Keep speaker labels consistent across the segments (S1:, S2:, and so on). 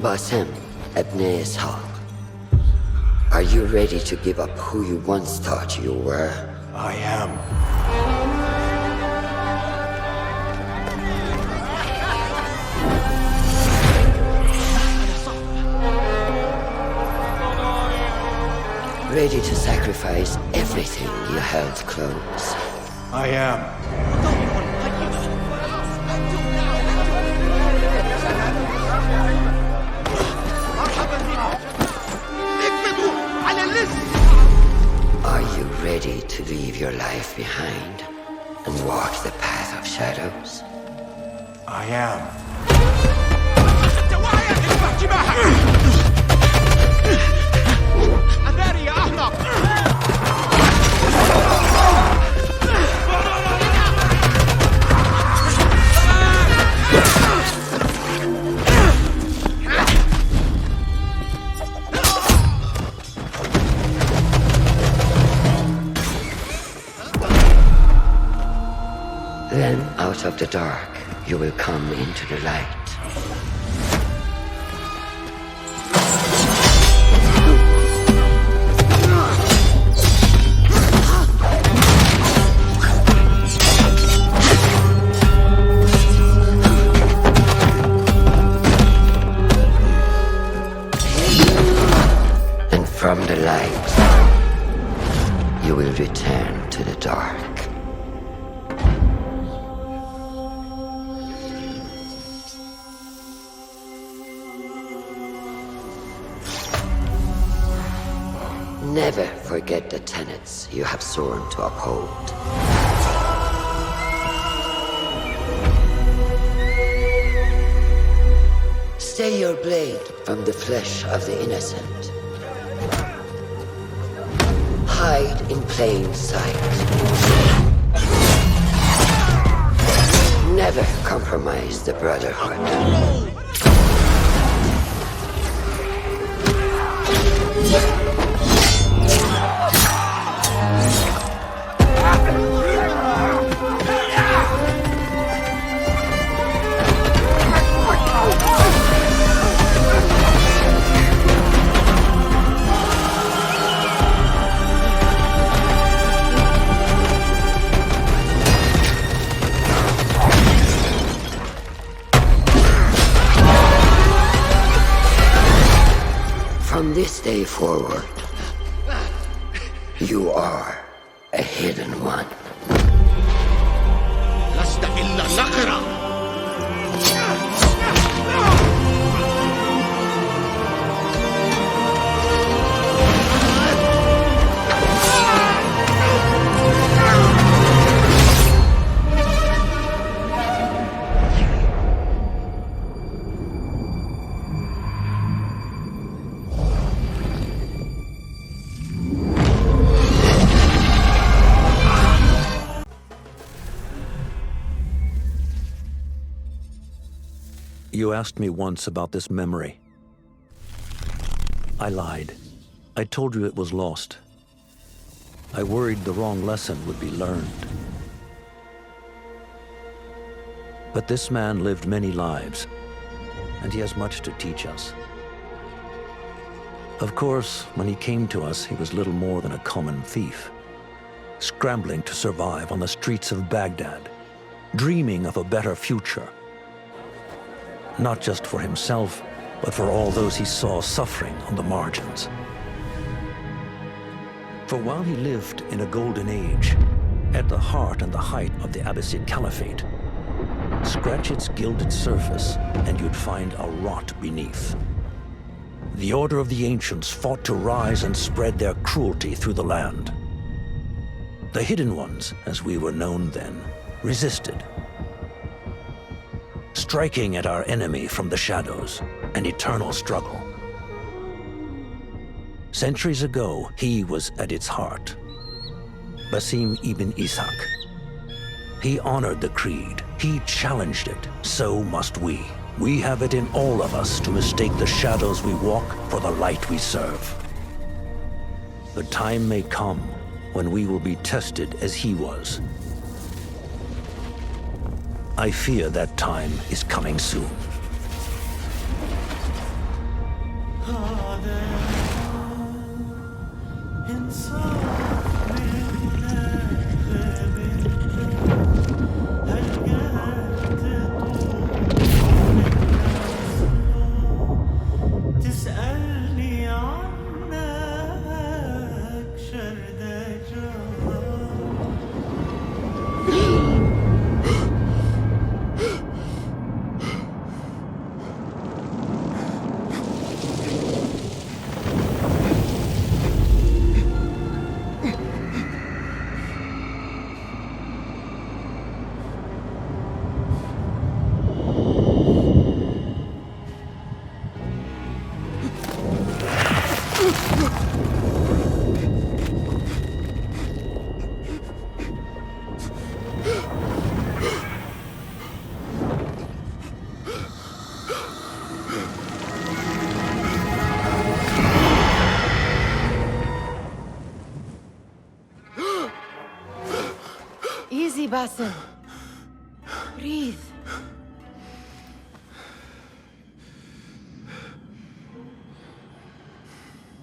S1: Basim, Ebne Ishaq. Are you ready to give up who you once thought you were?
S2: I am.
S1: Ready to sacrifice everything you held close?
S2: I am.
S1: Are you ready to leave your life behind and walk the path of shadows?
S2: I am.
S1: Then, out of the dark, you will come into the light. And from the light, you will return to the dark. Never forget the tenets you have sworn to uphold. Stay your blade from the flesh of the innocent. Hide in plain sight. Never compromise the Brotherhood. From this day forward, you are a hidden one.
S3: لست إلا نقرة.
S4: You asked me once about this memory. I lied. I told you it was lost. I worried the wrong lesson would be learned. But this man lived many lives, and he has much to teach us. Of course, when he came to us, he was little more than a common thief, scrambling to survive on the streets of Baghdad, dreaming of a better future. Not just for himself, but for all those he saw suffering on the margins. For while he lived in a golden age, at the heart and the height of the Abbasid Caliphate, scratch its gilded surface and you'd find a rot beneath. The Order of the Ancients fought to rise and spread their cruelty through the land. The Hidden Ones, as we were known then, resisted, striking at our enemy from the shadows, an eternal struggle. Centuries ago, he was at its heart, Basim ibn Ishaq. He honored the creed, he challenged it, so must we. We have it in all of us to mistake the shadows we walk for the light we serve. The time may come when we will be tested as he was. I fear that time is coming soon.
S5: Easy, Basim. Breathe.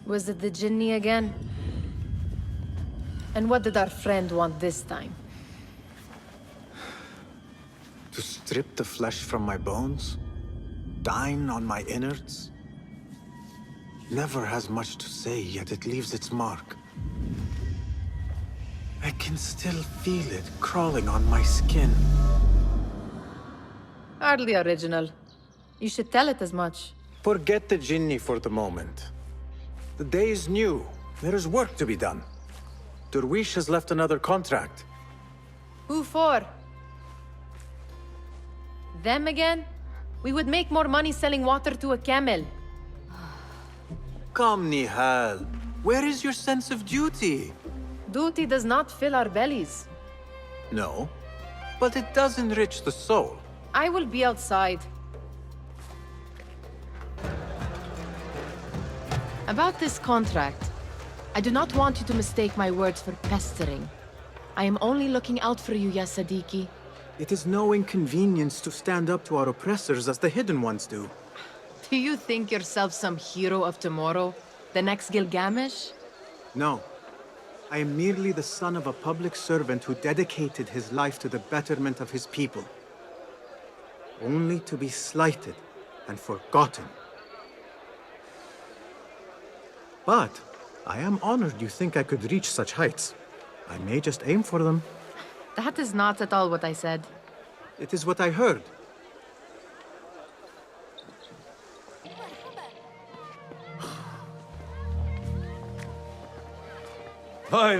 S5: Was it the Jinni again? And what did our friend want this time?
S2: To strip the flesh from my bones? Dine on my innards? Never has much to say, yet it leaves its mark. I can still feel it crawling on my skin.
S5: Hardly original. You should tell it as much.
S2: Forget the Jinni for the moment. The day is new. There is work to be done. Derwish has left another contract.
S5: Who for? Them again? We would make more money selling water to a camel.
S2: Come, Nihal. Where is your sense of duty?
S5: Duty does not fill our bellies.
S2: No, but it does enrich the soul.
S5: I will be outside. About this contract, I do not want you to mistake my words for pestering. I am only looking out for you, ya Sadiki.
S2: It is no inconvenience to stand up to our oppressors as the Hidden Ones do.
S5: Do you think yourself some hero of tomorrow? The next Gilgamesh?
S2: No. I am merely the son of a public servant who dedicated his life to the betterment of his people. Only to be slighted and forgotten. But I am honored you think I could reach such heights. I may just aim for them.
S5: That is not at all what I said.
S2: It is what I heard.
S6: Why.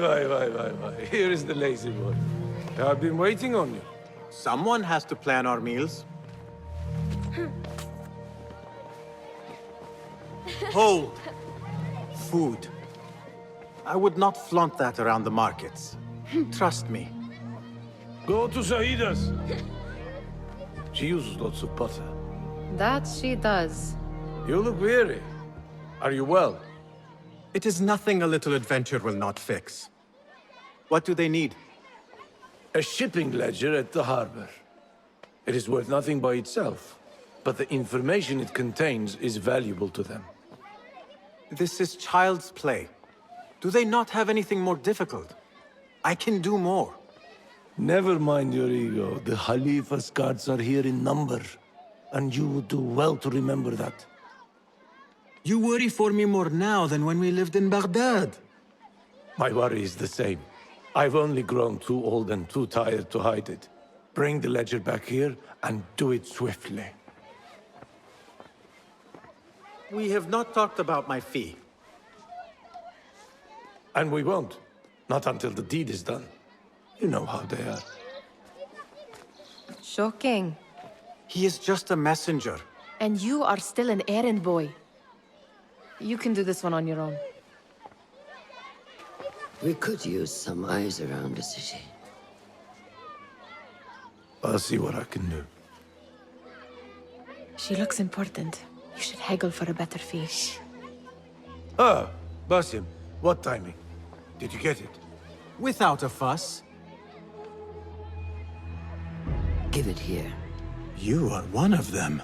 S6: Here is the lazy boy. I've been waiting on you.
S2: Someone has to plan our meals. Hold. Food. I would not flaunt that around the markets. Trust me.
S6: Go to Saida's. She uses lots of butter.
S5: That she does.
S6: You look weary. Are you well?
S2: It is nothing a little adventure will not fix. What do they need?
S6: A shipping ledger at the harbor. It is worth nothing by itself, but the information it contains is valuable to them.
S2: This is child's play. Do they not have anything more difficult? I can do more.
S6: Never mind your ego. The Khalifa's guards are here in number, and you would do well to remember that.
S2: You worry for me more now than when we lived in Baghdad.
S6: My worry is the same. I've only grown too old and too tired to hide it. Bring the ledger back here, and do it swiftly.
S2: We have not talked about my fee.
S6: And we won't. Not until the deed is done. You know how they are.
S5: Shocking.
S2: He is just a messenger.
S5: And you are still an errand boy. You can do this one on your own.
S1: We could use some eyes around the city.
S6: I'll see what I can do.
S5: She looks important. You should haggle for a better fee.
S6: Ah, Basim, what timing? Did you get it?
S2: Without a fuss.
S1: Give it here.
S2: You are one of them.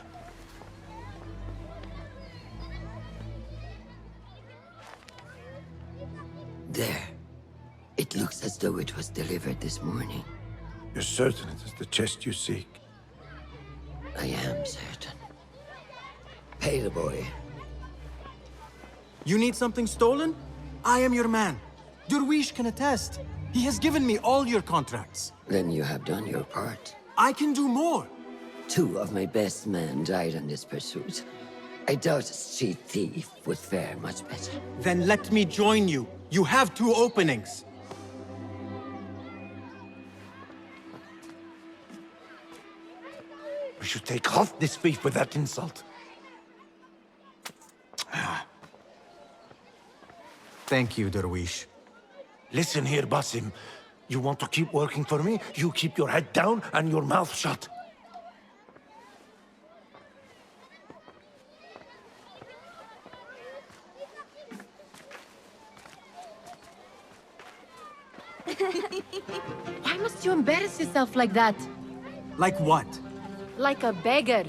S1: There. It looks as though it was delivered this morning.
S6: You're certain it is the chest you seek?
S1: I am certain. Pay the boy.
S2: You need something stolen? I am your man. Derwish can attest. He has given me all your contracts.
S1: Then you have done your part.
S2: I can do more.
S1: 2 of my best men died in this pursuit. I doubt a street thief would fare much better.
S2: Then let me join you. You have 2 openings.
S6: We should take off this thief with that insult.
S2: Thank you, Derwish.
S6: Listen here, Basim. You want to keep working for me? You keep your head down and your mouth shut.
S5: Why must you embarrass yourself like that?
S2: Like what?
S5: Like a beggar.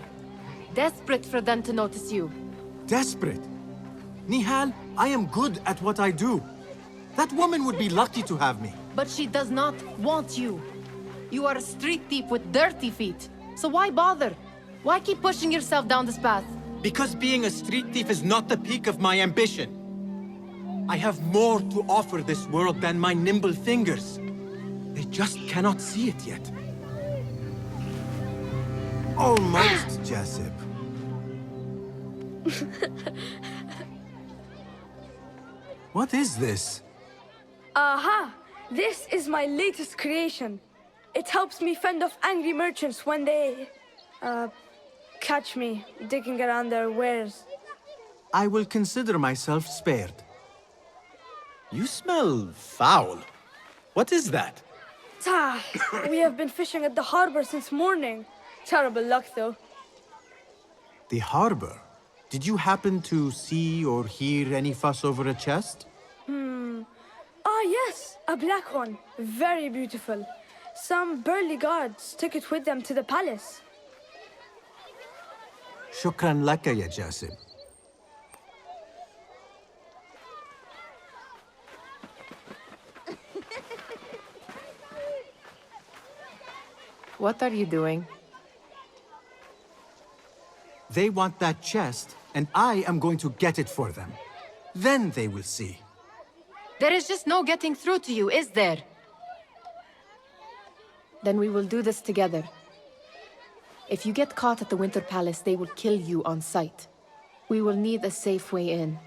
S5: Desperate for them to notice you.
S2: Desperate? Nihal, I am good at what I do. That woman would be lucky to have me.
S5: But she does not want you. You are a street thief with dirty feet. So why bother? Why keep pushing yourself down this path?
S2: Because being a street thief is not the peak of my ambition. I have more to offer this world than my nimble fingers. They just cannot see it yet. Almost, Jessup. What is this?
S7: Aha! This is my latest creation. It helps me fend off angry merchants when they... catch me digging around their wares.
S2: I will consider myself spared. You smell foul. What is that?
S7: Ah, we have been fishing at the harbor since morning. Terrible luck, though.
S2: The harbor? Did you happen to see or hear any fuss over a chest?
S7: Ah, yes, a black one. Very beautiful. Some burly guards took it with them to the palace.
S2: Shukran laka, ya Jasib.
S5: What are you doing?
S2: They want that chest, and I am going to get it for them. Then they will see.
S5: There is just no getting through to you, is there? Then we will do this together. If you get caught at the Winter Palace, they will kill you on sight. We will need a safe way in.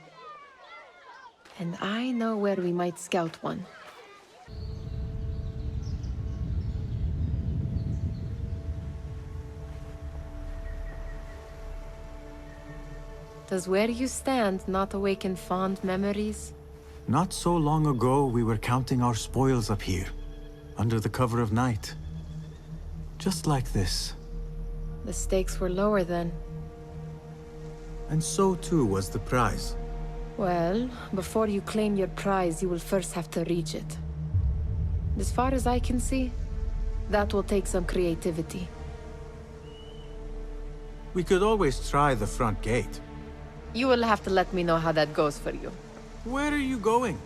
S5: And I know where we might scout one. Does where you stand not awaken fond memories?
S2: Not so long ago, we were counting our spoils up here, under the cover of night. Just like this.
S5: The stakes were lower then.
S2: And so too was the prize.
S5: Well, before you claim your prize, you will first have to reach it. As far as I can see, that will take some creativity.
S2: We could always try the front gate.
S5: You will have to let me know how that goes for you.
S2: Where are you going?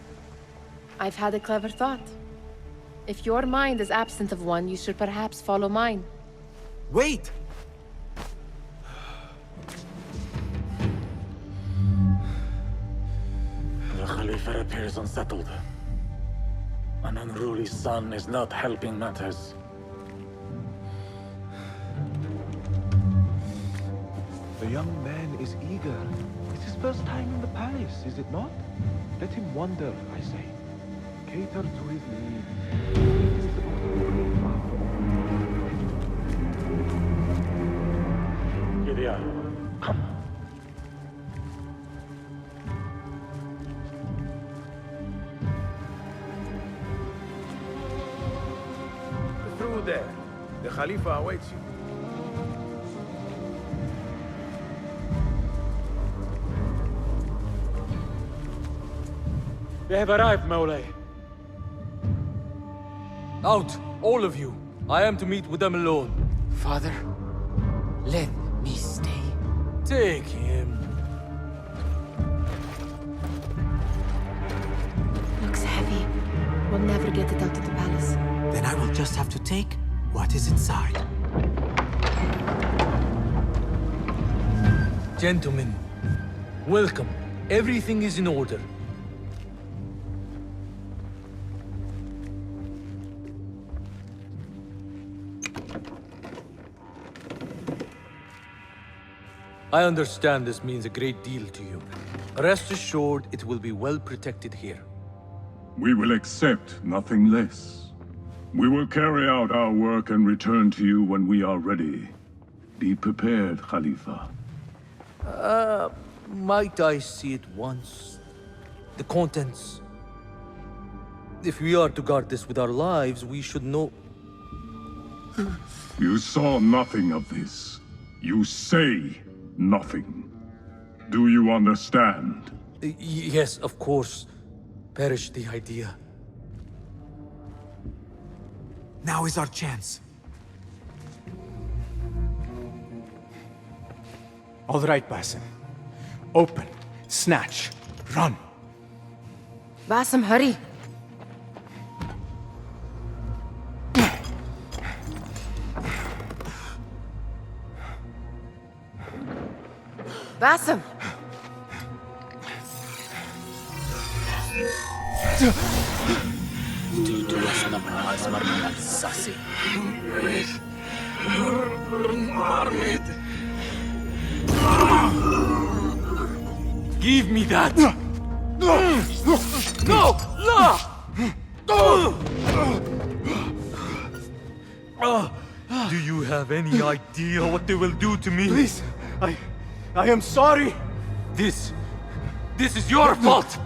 S5: I've had a clever thought. If your mind is absent of one, you should perhaps follow mine.
S2: Wait!
S8: The Khalifa appears unsettled. An unruly son is not helping matters.
S9: The young man is eager. It's his first time in the palace, is it not? Let him wander, I say. Cater to his needs.
S8: Gideon, come.
S9: Through there. The Khalifa awaits you.
S10: We have arrived, Mawlay. Out, all of you. I am to meet with them alone.
S11: Father, let me stay.
S10: Take him.
S5: Looks heavy. We'll never get it out of the palace.
S2: Then I will just have to take what is inside.
S10: Gentlemen, welcome. Everything is in order. I understand this means a great deal to you. Rest assured, it will be well protected here.
S12: We will accept nothing less. We will carry out our work and return to you when we are ready. Be prepared, Khalifa.
S10: Might I see it once? The contents. If we are to guard this with our lives, we should know...
S12: You saw nothing of this. You say nothing. Do you understand?
S10: Yes, of course. Perish the idea.
S2: Now is our chance. All right, Basim. Open, snatch, run.
S5: Basim, hurry. Basim!
S10: Give me that! No! No! Do you have any idea what they will do to me?
S2: Please, I am sorry.
S10: This is your fault!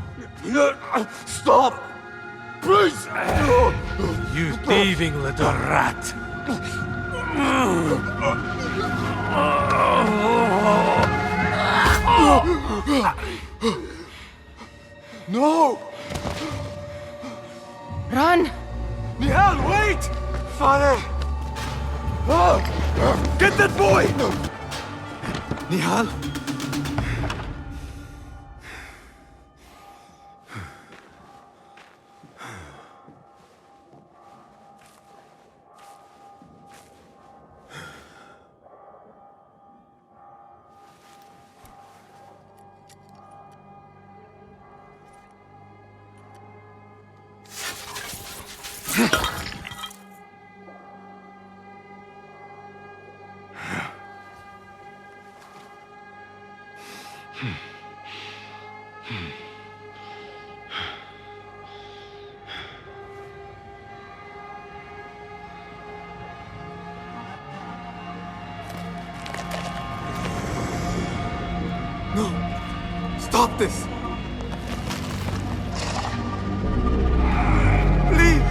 S2: Stop! Please!
S10: You thieving little rat!
S2: No!
S5: Run!
S2: Nihal, wait! Father! Get that boy! Nihal? No! Stop this! Please!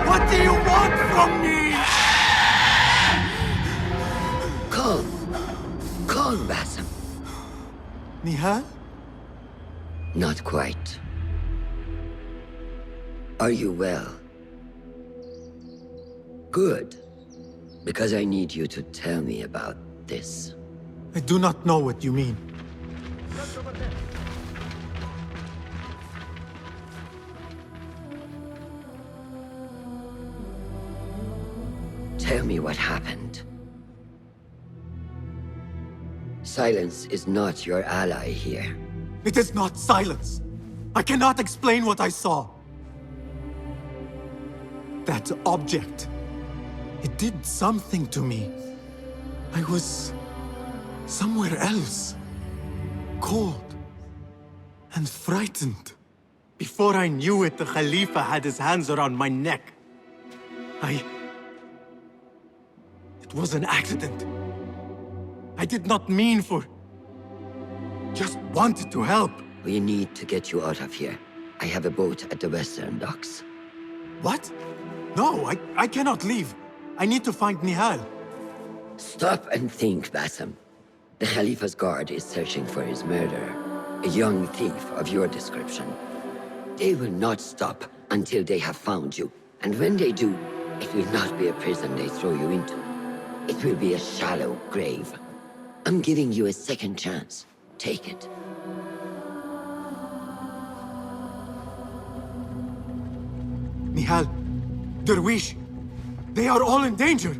S2: What do you want from me?
S1: Calm, Basim.
S2: Nihal?
S1: Not quite. Are you well? Good. Because I need you to tell me about this.
S2: I do not know what you mean.
S1: Tell me what happened. Silence is not your ally here.
S2: It is not silence. I cannot explain what I saw. That object. It did something to me. I was somewhere else. Cold. And frightened. Before I knew it, the Khalifa had his hands around my neck. It was an accident. I did not mean for... Just wanted to help.
S1: We need to get you out of here. I have a boat at the western docks.
S2: What? No, I cannot leave. I need to find Nihal.
S1: Stop and think, Basim. The Khalifa's guard is searching for his murderer. A young thief of your description. They will not stop until they have found you. And when they do, it will not be a prison they throw you into. It will be a shallow grave. I'm giving you a second chance. Take it.
S2: Nihal, Derwish, they are all in danger.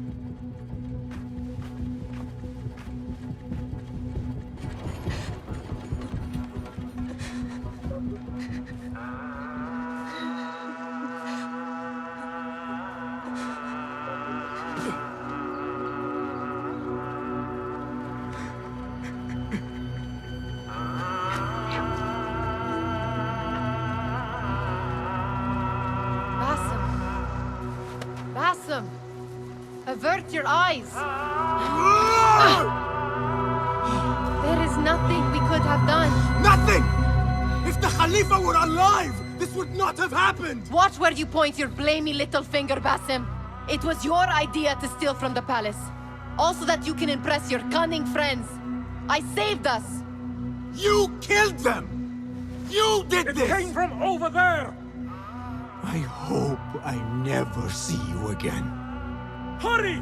S5: Basim! Avert your eyes! There is nothing we could have done.
S2: Nothing! If the Khalifa were alive, this would not have happened!
S5: Watch where you point your blamey little finger, Basim. It was your idea to steal from the palace. Also that you can impress your cunning friends. I saved us!
S2: You killed them! You did this!
S8: It came from over there!
S2: I hope I never see you again.
S6: Hurry!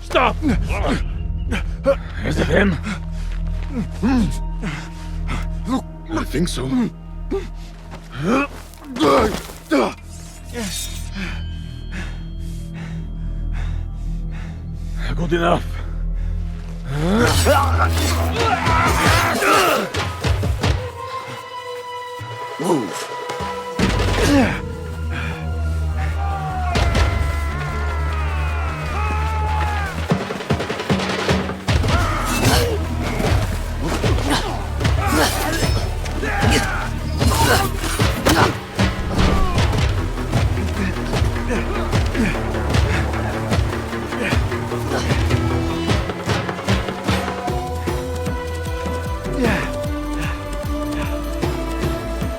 S6: Stop!
S8: Is it him?
S9: I think so.
S8: Good enough.
S1: Move!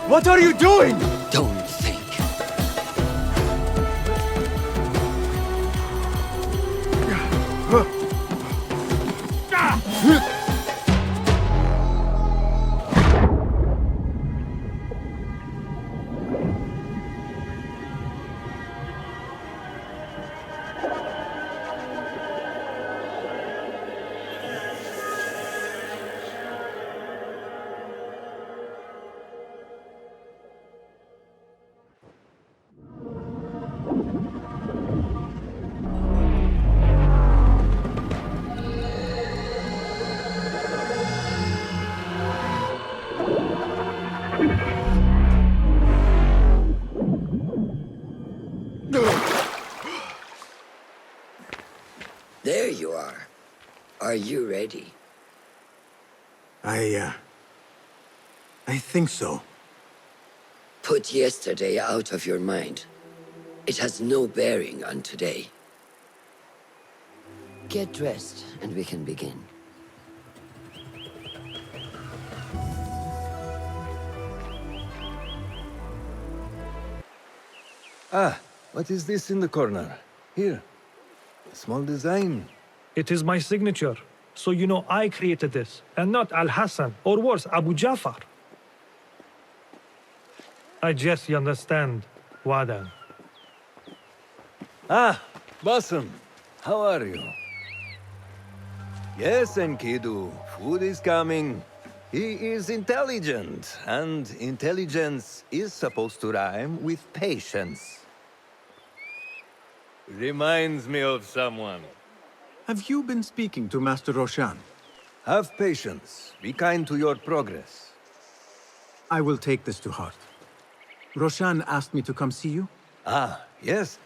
S2: What are you doing?
S1: Don't think. There you are. Are you ready?
S2: I think so.
S1: Put yesterday out of your mind. It has no bearing on today. Get dressed, and we can begin.
S6: Ah, what is this in the corner? Here. A small design.
S13: It is my signature. So you know I created this, and not Al-Hassan, or worse, Abu Jafar. I guess you understand, Wadan.
S6: Ah, Bassam. How are you? Yes, Enkidu. Food is coming. He is intelligent, and intelligence is supposed to rhyme with patience. Reminds me of someone.
S2: Have you been speaking to Master Roshan?
S6: Have patience. Be kind to your progress.
S2: I will take this to heart. Roshan asked me to come see you?
S6: Ah, yes.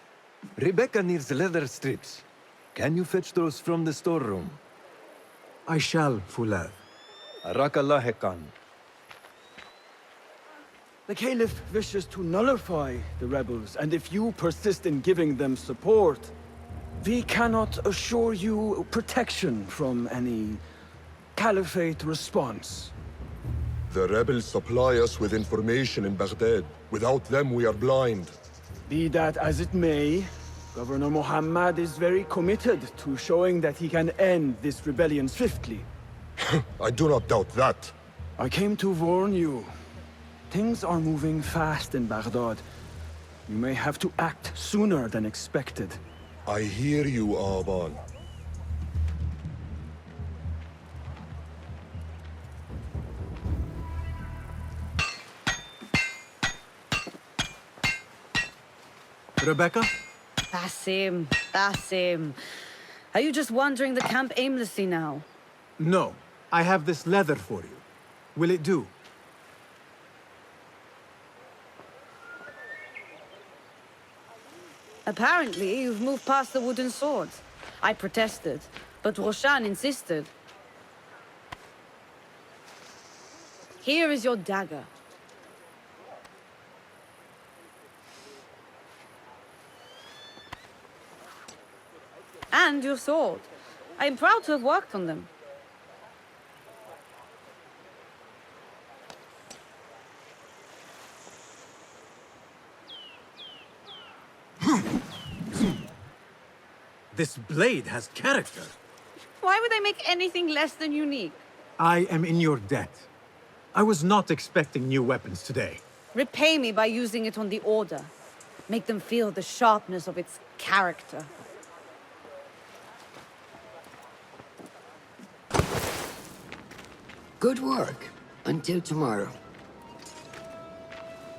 S6: Rebecca needs leather strips. Can you fetch those from the storeroom?
S2: I shall, Fulad.
S6: Arakallah Khan.
S14: The Caliph wishes to nullify the rebels, and if you persist in giving them support, we cannot assure you protection from any Caliphate response.
S15: The rebels supply us with information in Baghdad. Without them, we are blind.
S14: Be that as it may, Governor Muhammad is very committed to showing that he can end this rebellion swiftly.
S15: I do not doubt that.
S14: I came to warn you. Things are moving fast in Baghdad. You may have to act sooner than expected.
S15: I hear you, Aban.
S2: Rebecca?
S16: Basim, Basim. Are you just wandering the camp aimlessly now?
S2: No. I have this leather for you. Will it do?
S16: Apparently, you've moved past the wooden swords. I protested, but Roshan insisted. Here is your dagger. And your sword. I am proud to have worked on them.
S2: This blade has character.
S16: Why would I make anything less than unique?
S2: I am in your debt. I was not expecting new weapons today.
S16: Repay me by using it on the Order. Make them feel the sharpness of its character.
S1: Good work. Until tomorrow.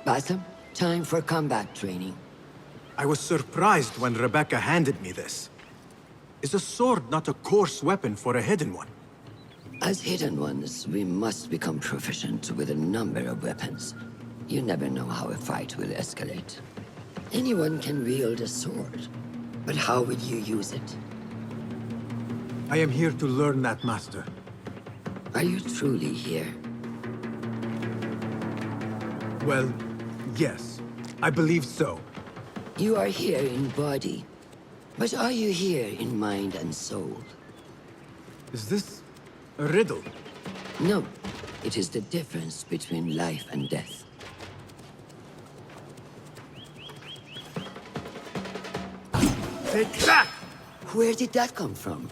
S1: Basim, time for combat training.
S2: I was surprised when Rebecca handed me this. Is a sword not a coarse weapon for a hidden one?
S1: As hidden ones, we must become proficient with a number of weapons. You never know how a fight will escalate. Anyone can wield a sword, but how will you use it?
S2: I am here to learn that, Master.
S1: Are you truly here?
S2: Well, yes. I believe so.
S1: You are here in body, but are you here in mind and soul?
S2: Is this a riddle?
S1: No. It is the difference between life and death.
S2: Take that!
S1: Where did that come from?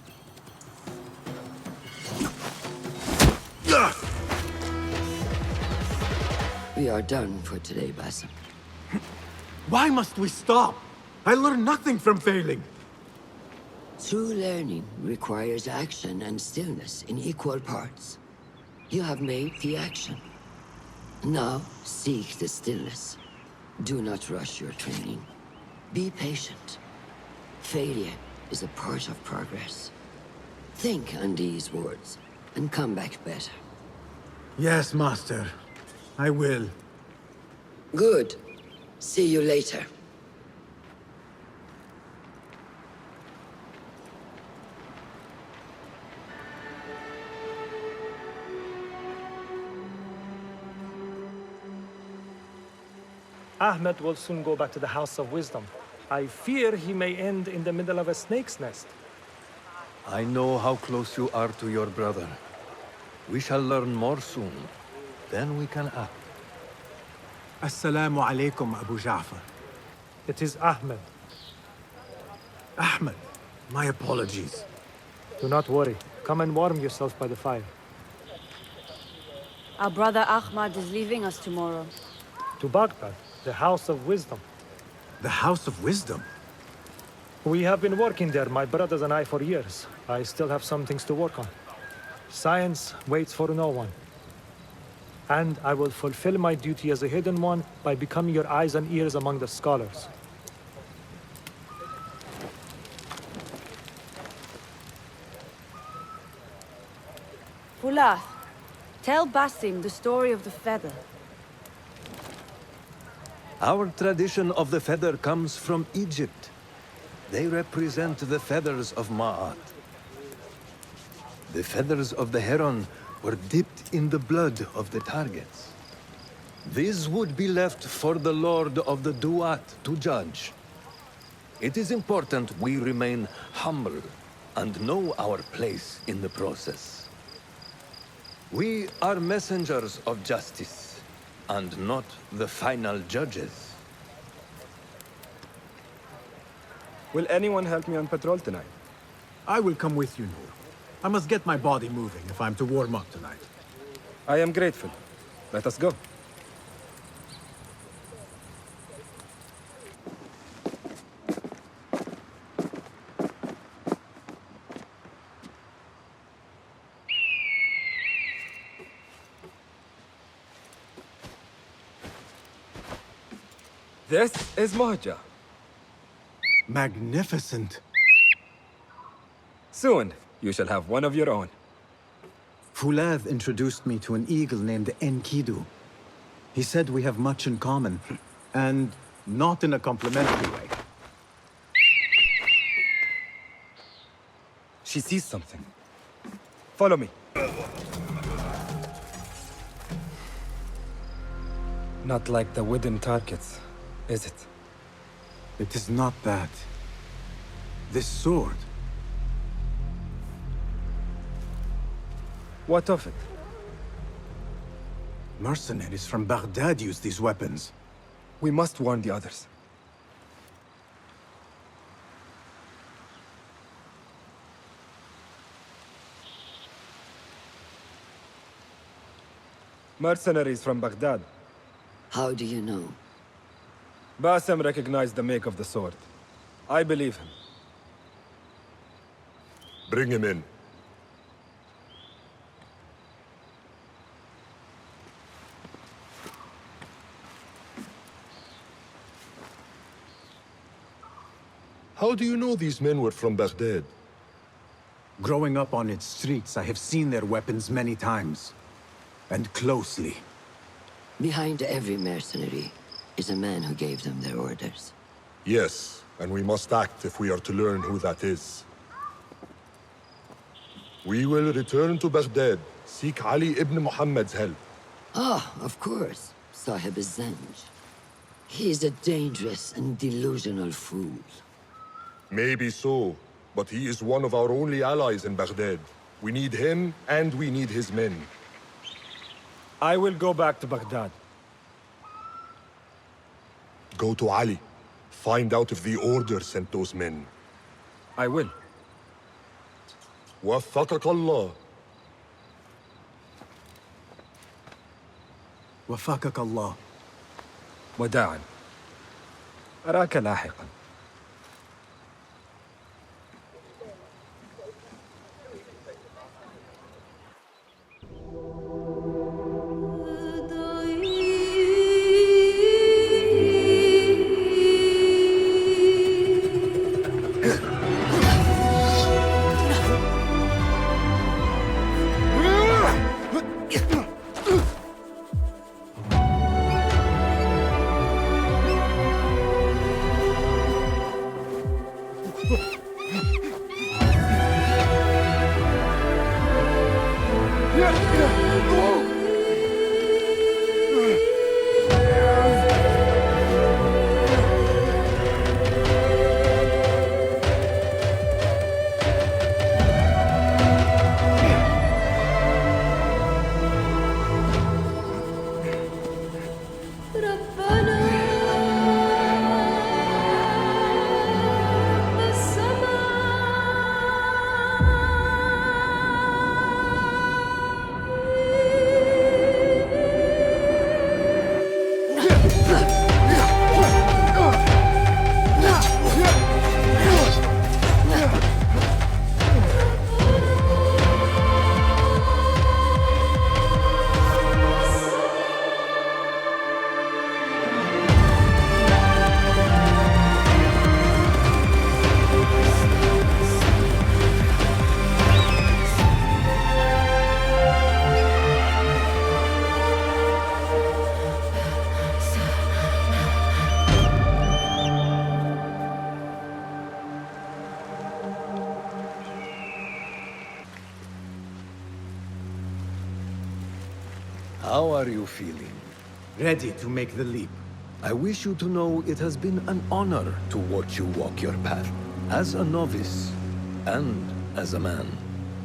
S1: We are done for today, Basim.
S2: Why must we stop? I learn nothing from failing.
S1: True learning requires action and stillness in equal parts. You have made the action. Now, seek the stillness. Do not rush your training. Be patient. Failure is a part of progress. Think on these words, and come back better.
S2: Yes, Master. I will.
S1: Good. See you later.
S13: Ahmed will soon go back to the House of Wisdom. I fear he may end in the middle of a snake's nest.
S4: I know how close you are to your brother. We shall learn more soon. Then we can act.
S2: Assalamu alaikum, Abu Ja'far.
S13: It is Ahmed.
S2: Ahmed, my apologies.
S13: Do not worry. Come and warm yourself by the fire.
S16: Our brother Ahmad is leaving us tomorrow.
S13: To Baghdad, the House of Wisdom.
S2: The House of Wisdom?
S13: We have been working there, my brothers and I, for years. I still have some things to work on. Science waits for no one. And I will fulfill my duty as a hidden one by becoming your eyes and ears among the scholars.
S16: Fulath, tell Basim the story of the feather.
S4: Our tradition of the feather comes from Egypt. They represent the feathers of Ma'at. The feathers of the heron were dipped in the blood of the targets. These would be left for the Lord of the Duat to judge. It is important we remain humble and know our place in the process. We are messengers of justice, and not the final judges.
S14: Will anyone help me on patrol tonight?
S2: I will come with you, Noor. I must get my body moving if I'm to warm up tonight.
S14: I am grateful. Let us go. This is Mohaja.
S2: Magnificent.
S14: Soon, you shall have one of your own.
S2: Fulath introduced me to an eagle named Enkidu. He said we have much in common, and not in a complimentary way.
S14: She sees something. Follow me. Not like the wooden targets, is it?
S2: It is not that. This sword.
S14: What of it?
S2: Mercenaries from Baghdad use these weapons.
S14: We must warn the others. Mercenaries from Baghdad.
S1: How do you know?
S14: Basim recognized the make of the sword. I believe him.
S15: Bring him in. How do you know these men were from Baghdad?
S2: Growing up on its streets, I have seen their weapons many times. And closely.
S1: Behind every mercenary is a man who gave them their orders.
S15: Yes, and we must act if we are to learn who that is. We will return to Baghdad, seek Ali ibn Muhammad's help.
S1: Ah, of course, Sahib Zanj. He is a dangerous and delusional fool.
S15: Maybe so, but he is one of our only allies in Baghdad. We need him, and we need his men.
S14: I will go back to Baghdad.
S15: Go to Ali. Find out if the Order sent those men.
S14: I will.
S15: وفقك الله.
S2: وفقك الله.
S14: وداعا. أراك لاحقا.
S17: How are you feeling?
S2: Ready to make the leap.
S17: I wish you to know it has been an honor to watch you walk your path, as a novice and as a man.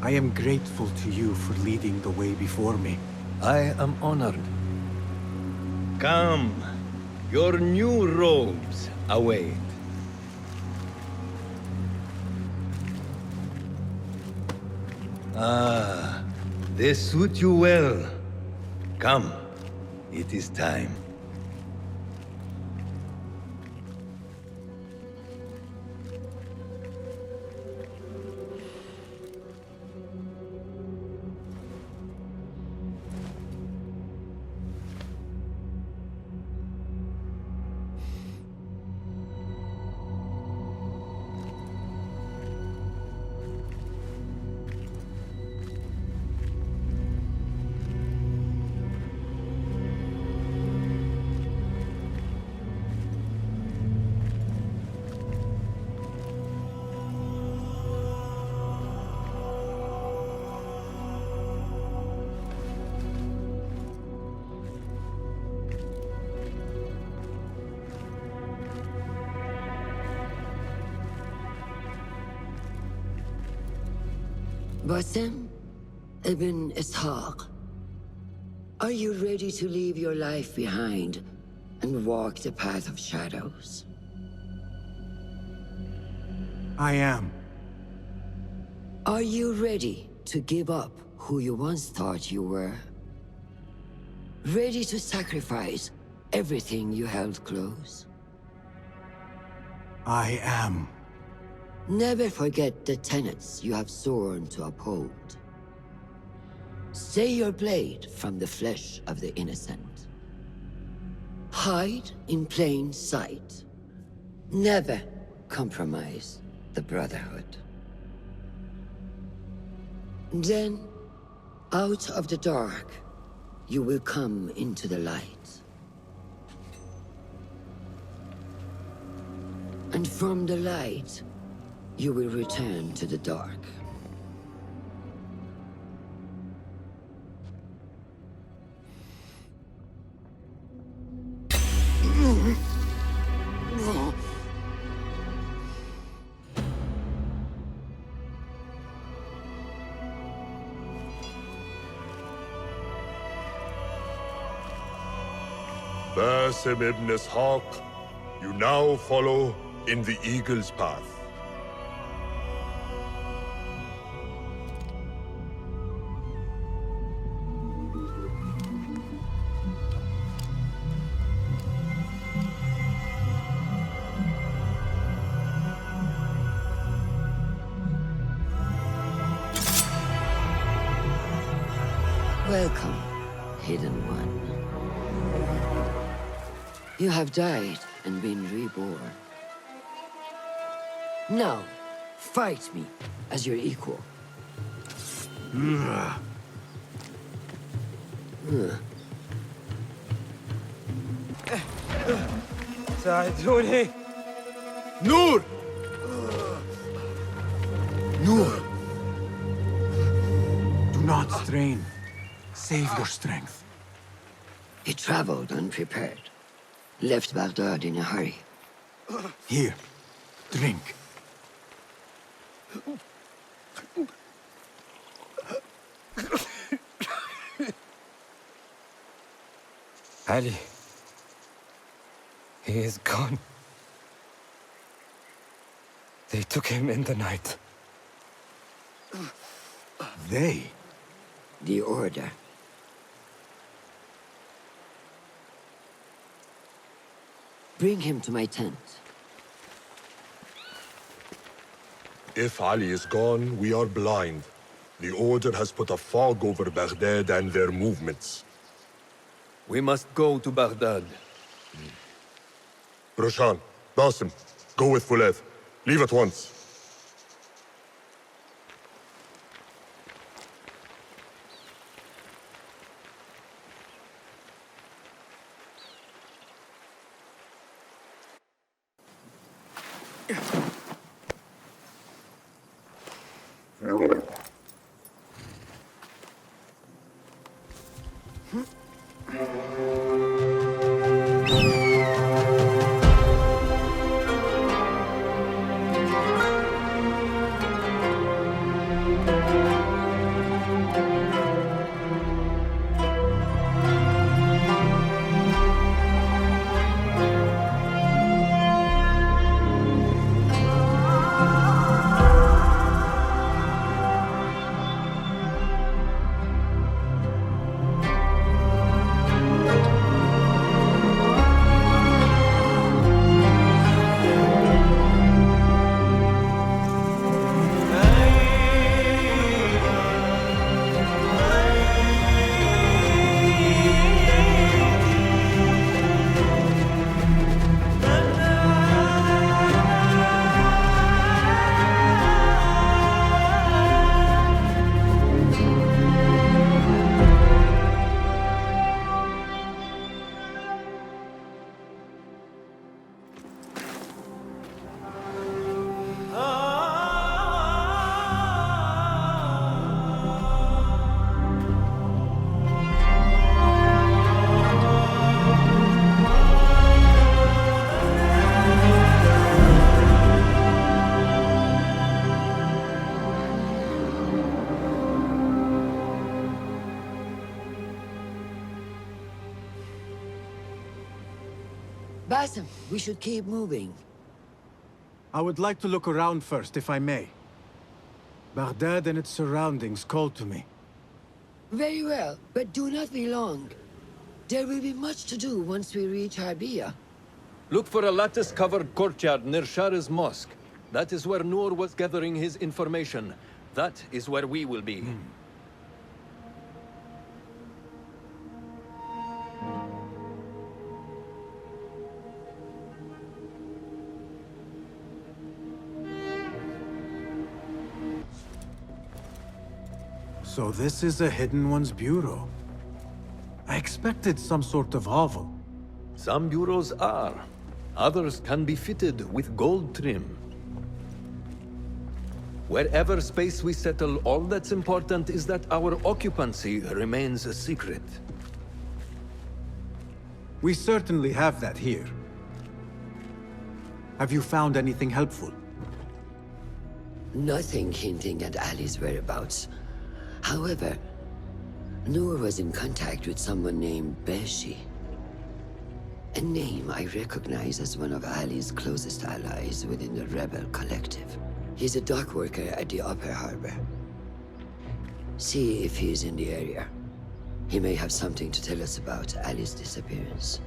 S2: I am grateful to you for leading the way before me.
S17: I am honored. Come, your new robes await. Ah, they suit you well. Come, it is time.
S1: Basim ibn Ishaq, are you ready to leave your life behind and walk the path of shadows?
S2: I am.
S1: Are you ready to give up who you once thought you were? Ready to sacrifice everything you held close?
S2: I am.
S1: Never forget the tenets you have sworn to uphold. Stay your blade from the flesh of the innocent. Hide in plain sight. Never compromise the Brotherhood. Then, out of the dark, you will come into the light. And from the light, you will return to the dark.
S15: Basim ibn Ishaq, you now follow in the Eagle's path.
S1: Welcome, Hidden One. You have died and been reborn. Now, fight me as your equal.
S2: ساعدوني. نور! Nur! Do not strain. Save your strength.
S1: He traveled unprepared. Left Baghdad in a hurry.
S2: Here, drink.
S11: Ali. He is gone. They took him in the night.
S2: They?
S1: The Order. Bring him to my tent.
S15: If Ali is gone, we are blind. The Order has put a fog over Baghdad and their movements.
S17: We must go to Baghdad.
S15: Roshan, Basim, go with Fuleth. Leave at once.
S1: Basim, we should keep moving.
S2: I would like to look around first, if I may. Baghdad and its surroundings call to me.
S1: Very well, but do not be long. There will be much to do once we reach Harbia.
S17: Look for a lattice-covered courtyard near Shara's mosque. That is where Noor was gathering his information. That is where we will be.
S2: So this is a Hidden One's bureau. I expected some sort of hovel.
S17: Some bureaus are. Others can be fitted with gold trim. Wherever space we settle, all that's important is that our occupancy remains a secret.
S2: We certainly have that here. Have you found anything helpful?
S1: Nothing hinting at Ali's whereabouts. However, Noor was in contact with someone named Beshi. A name I recognize as one of Ali's closest allies within the Rebel Collective. He's a dock worker at the Upper Harbor. See if he's in the area. He may have something to tell us about Ali's disappearance.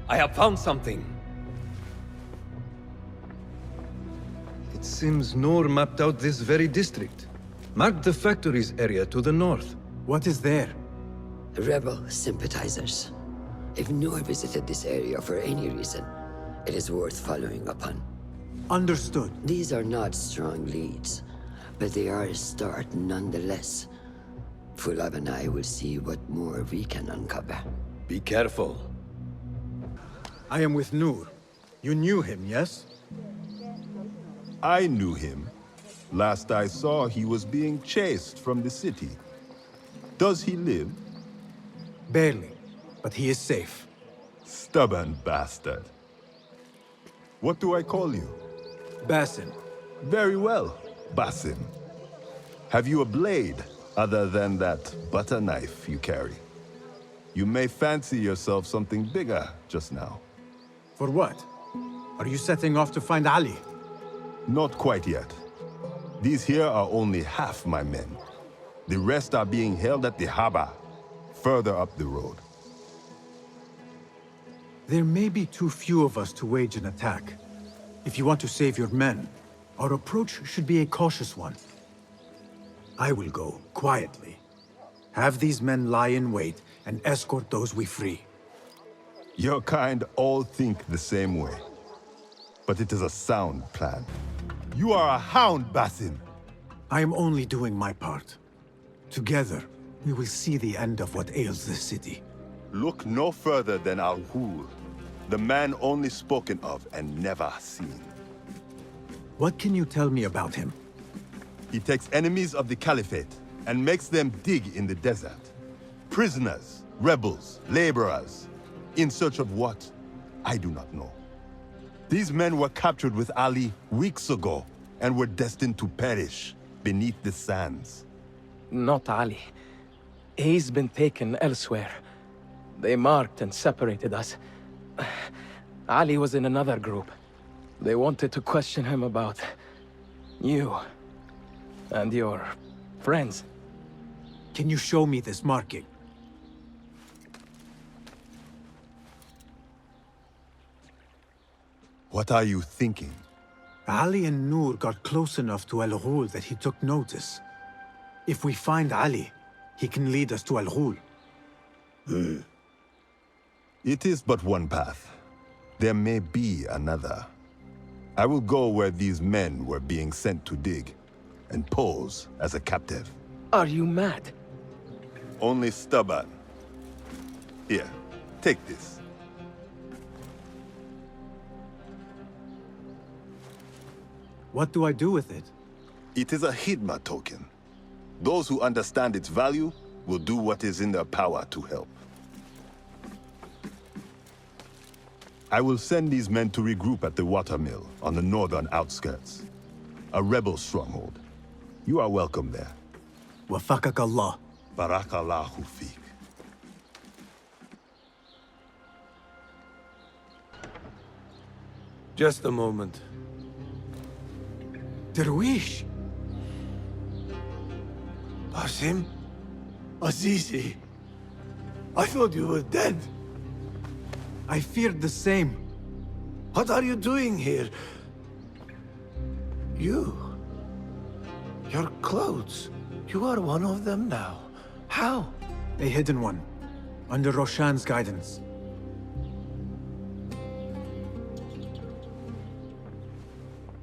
S17: I have found something.
S11: It seems Noor mapped out this very district. Mark the factories area to the north.
S2: What is there?
S1: Rebel sympathizers. If Noor visited this area for any reason, it is worth following up on.
S2: Understood.
S1: These are not strong leads, but they are a start nonetheless. Fulab and I will see what more we can uncover.
S17: Be careful.
S2: I am with Noor. You knew him, yes?
S15: I knew him. Last I saw, he was being chased from the city. Does he live?
S2: Barely, but he is safe.
S15: Stubborn bastard. What do I call you?
S2: Basim.
S15: Very well, Basim. Have you a blade other than that butter knife you carry? You may fancy yourself something bigger just now.
S2: For what? Are you setting off to find Ali?
S15: Not quite yet. These here are only half my men. The rest are being held at the harbor, further up the road.
S2: There may be too few of us to wage an attack. If you want to save your men, our approach should be a cautious one. I will go, quietly. Have these men lie in wait and escort those we free.
S15: Your kind all think the same way. But it is a sound plan. You are a hound, Basim!
S2: I am only doing my part. Together, we will see the end of what ails this city.
S15: Look no further than Al-Hul, the man only spoken of and never seen.
S2: What can you tell me about him?
S15: He takes enemies of the Caliphate and makes them dig in the desert. Prisoners, rebels, laborers. In search of what? I do not know. These men were captured with Ali weeks ago and were destined to perish beneath the sands.
S18: Not Ali. He's been taken elsewhere. They marked and separated us. Ali was in another group. They wanted to question him about you and your friends.
S2: Can you show me this marking?
S15: What are you thinking?
S2: Ali and Noor got close enough to Al-Ghul that he took notice. If we find Ali, he can lead us to Al-Ghul.
S15: It is but one path. There may be another. I will go where these men were being sent to dig, and pose as a captive.
S18: Are you mad?
S15: Only stubborn. Here, take this.
S2: What do I do with it?
S15: It is a Hidma token. Those who understand its value will do what is in their power to help. I will send these men to regroup at the watermill on the northern outskirts. A rebel stronghold. You are welcome there.
S2: Wafakak Allah.
S15: Barakallahu feek.
S6: Just a moment.
S2: Darwish!
S6: Basim? Azizi? I thought you were dead.
S2: I feared the same.
S6: What are you doing here? You... Your clothes. You are one of them now. How?
S2: A hidden one, under Roshan's guidance.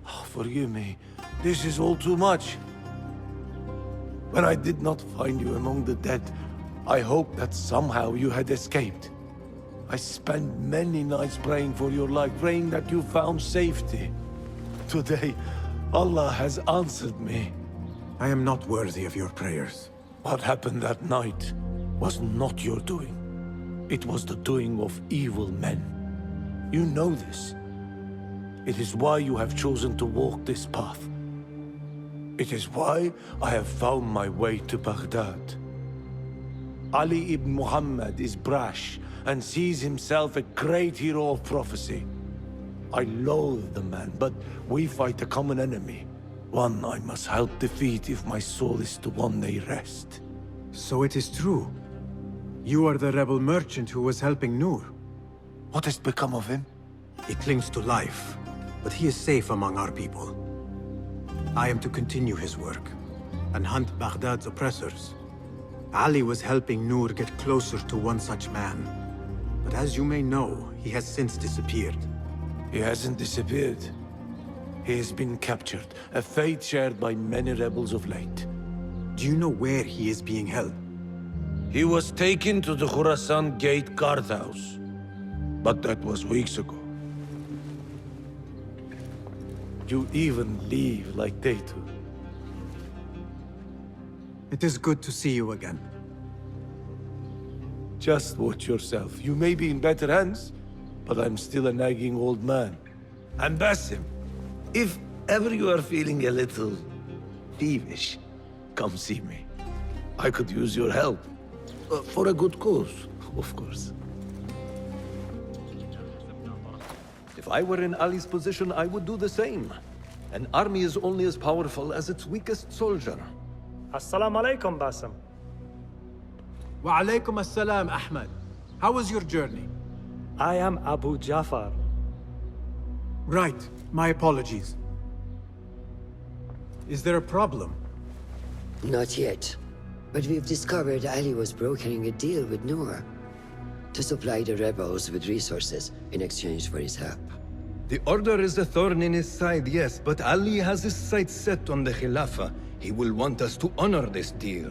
S6: Oh, forgive me. This is all too much. When I did not find you among the dead, I hoped that somehow you had escaped. I spent many nights praying for your life, praying that you found safety. Today, Allah has answered me.
S2: I am not worthy of your prayers.
S6: What happened that night was not your doing. It was the doing of evil men. You know this. It is why you have chosen to walk this path. It is why I have found my way to Baghdad. Ali ibn Muhammad is brash and sees himself a great hero of prophecy. I loathe the man, but we fight a common enemy. One I must help defeat if my soul is to one day rest.
S2: So it is true. You are the rebel merchant who was helping Noor.
S6: What has become of him?
S2: He clings to life, but he is safe among our people. I am to continue his work and hunt Baghdad's oppressors. Ali was helping Noor get closer to one such man. But as you may know, he has since disappeared.
S6: He hasn't disappeared. He has been captured, a fate shared by many rebels of late.
S2: Do you know where he is being held?
S6: He was taken to the Khurasan Gate guardhouse. But that was weeks ago. You even leave like they do.
S2: It is good to see you again.
S6: Just watch yourself. You may be in better hands, but I'm still a nagging old man. And Basim, if ever you are feeling a little thievish, come see me. I could use your help. For a good cause, of course.
S17: If I were in Ali's position, I would do the same. An army is only as powerful as its weakest soldier.
S13: Assalamu alaikum, Basim.
S2: Wa alaikum assalam, Ahmed. How was your journey?
S13: I am Abu Jafar.
S2: Right. My apologies. Is there a problem?
S1: Not yet. But we've discovered Ali was brokering a deal with Noor to supply the rebels with resources in exchange for his help.
S11: The Order is a thorn in his side, yes, but Ali has his sights set on the Khilafah. He will want us to honor this deal.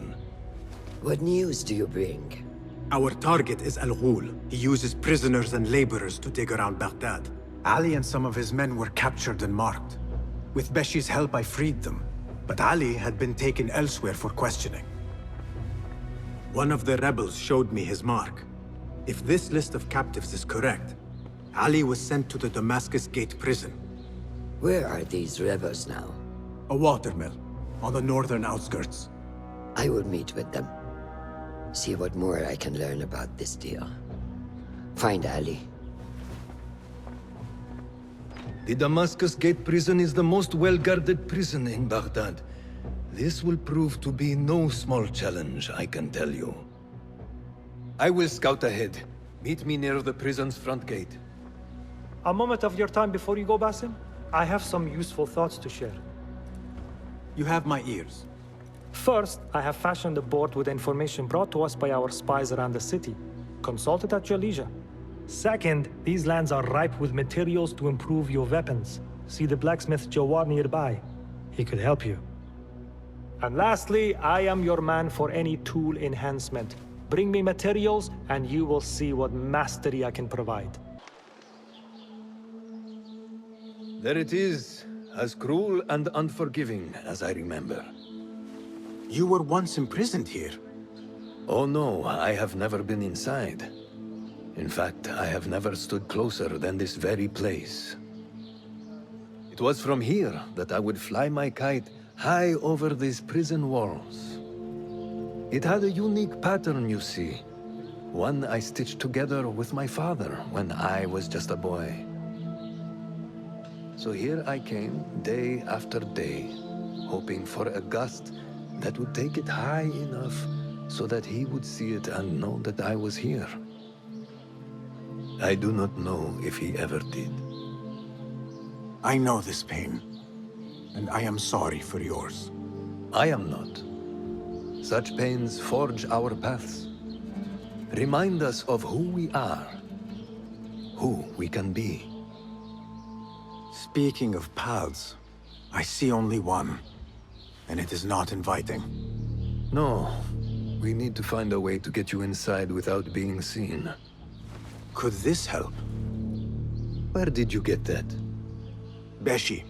S1: What news do you bring?
S2: Our target is Al Ghul. He uses prisoners and laborers to dig around Baghdad. Ali and some of his men were captured and marked. With Beshi's help, I freed them. But Ali had been taken elsewhere for questioning. One of the rebels showed me his mark. If this list of captives is correct, Ali was sent to the Damascus Gate prison.
S1: Where are these rebels now?
S2: A watermill, on the northern outskirts.
S1: I will meet with them. See what more I can learn about this deal. Find Ali.
S11: The Damascus Gate prison is the most well-guarded prison in Baghdad. This will prove to be no small challenge, I can tell you. I will scout ahead. Meet me near the prison's front gate.
S13: A moment of your time before you go, Basim. I have some useful thoughts to share.
S2: You have my ears.
S13: First, I have fashioned a board with information brought to us by our spies around the city. Consult it at your leisure. Second, these lands are ripe with materials to improve your weapons. See the blacksmith Jawar nearby. He could help you. And lastly, I am your man for any tool enhancement. Bring me materials, and you will see what mastery I can provide.
S11: There it is, as cruel and unforgiving as I remember.
S2: You were once imprisoned here.
S11: Oh no, I have never been inside. In fact, I have never stood closer than this very place. It was from here that I would fly my kite high over these prison walls. It had a unique pattern, you see. One I stitched together with my father when I was just a boy. So here I came, day after day, hoping for a gust that would take it high enough so that he would see it and know that I was here. I do not know if he ever did.
S2: I know this pain, and I am sorry for yours.
S11: I am not. Such pains forge our paths. Remind us of who we are, who we can be.
S2: Speaking of paths, I see only one, and it is not inviting.
S11: No, we need to find a way to get you inside without being seen.
S2: Could this help?
S11: Where did you get that?
S2: Beshi.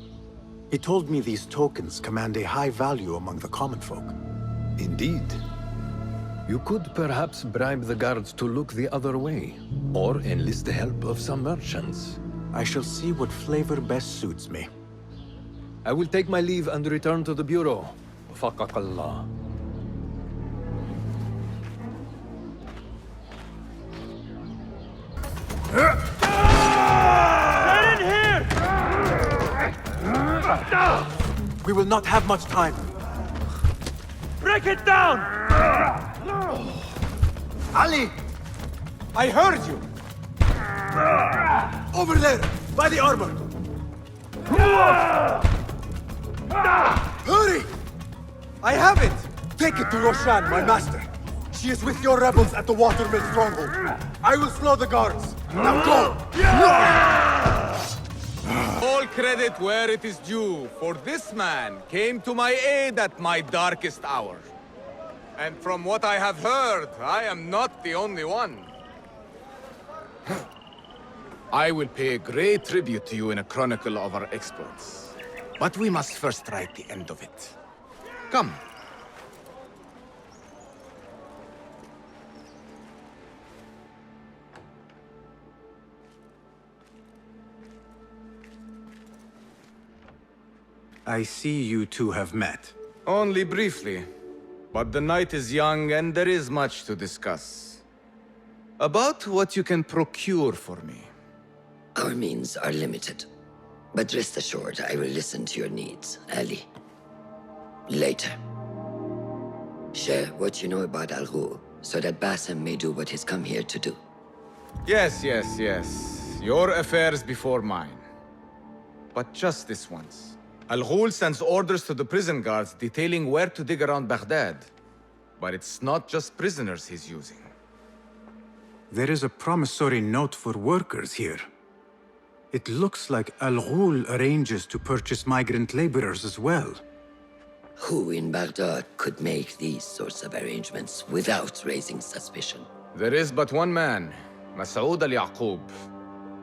S2: He told me these tokens command a high value among the common folk.
S11: Indeed. You could perhaps bribe the guards to look the other way, or enlist the help of some merchants.
S2: I shall see what flavor best suits me.
S11: I will take my leave and return to the Bureau. Faqakallah.
S13: Get in here!
S2: We will not have much time.
S13: Break it down!
S2: Ali! I heard you! Over there, by the armor! Hurry! I have it! Take it to Roshan, my master. She is with your rebels at the Watermill stronghold. I will slow the guards. Now go!
S19: All credit where it is due, for this man came to my aid at my darkest hour. And from what I have heard, I am not the only one. I will pay a great tribute to you in a chronicle of our exploits. But we must first write the end of it. Come.
S2: I see you two have met.
S19: Only briefly. But the night is young and there is much to discuss. About what you can procure for me.
S1: Our means are limited. But rest assured, I will listen to your needs, Ali. Later. Share what you know about Al Ghul, so that Basim may do what he's come here to do.
S19: Yes. Your affairs before mine. But just this once. Al Ghul sends orders to the prison guards detailing where to dig around Baghdad. But it's not just prisoners he's using.
S2: There is a promissory note for workers here. It looks like Al Ghul arranges to purchase migrant laborers as well.
S1: Who in Baghdad could make these sorts of arrangements without raising suspicion?
S19: There is but one man, Masoud al-Yaqub.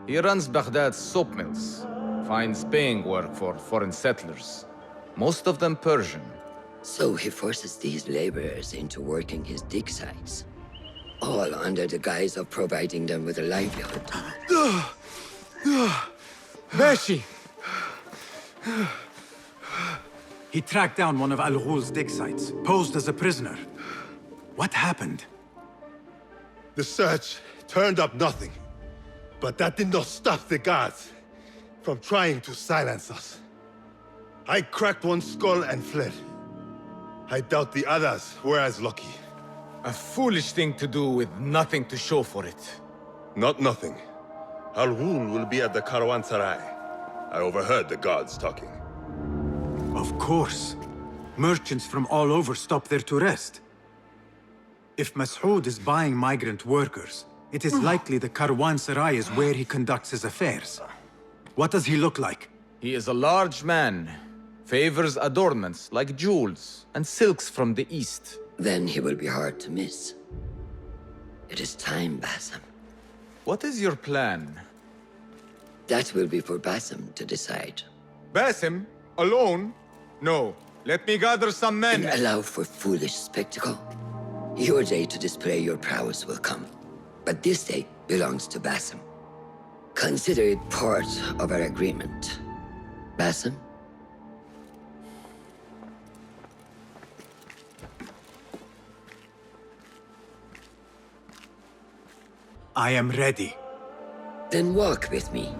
S19: He runs Baghdad's soap mills, finds paying work for foreign settlers, most of them Persian.
S1: So he forces these laborers into working his dig sites, all under the guise of providing them with a livelihood.
S2: Beshi! He tracked down one of Al Ghul's dig sites, posed as a prisoner. What happened?
S15: The search turned up nothing. But that did not stop the guards from trying to silence us. I cracked one skull and fled. I doubt the others were as lucky.
S19: A foolish thing to do with nothing to show for it.
S15: Not nothing. Al Ghul will be at the Caravanserai. I overheard the guards talking.
S2: Of course. Merchants from all over stop there to rest. If Masoud is buying migrant workers, it is likely the Caravanserai is where he conducts his affairs. What does he look like?
S19: He is a large man. Favors adornments like jewels and silks from the east.
S1: Then he will be hard to miss. It is time, Basim.
S19: What is your plan?
S1: That will be for Basim to decide.
S19: Basim? Alone? No. Let me gather some men.
S1: And allow for foolish spectacle. Your day to display your prowess will come. But this day belongs to Basim. Consider it part of our agreement. Basim?
S2: I am ready.
S1: Then walk with me.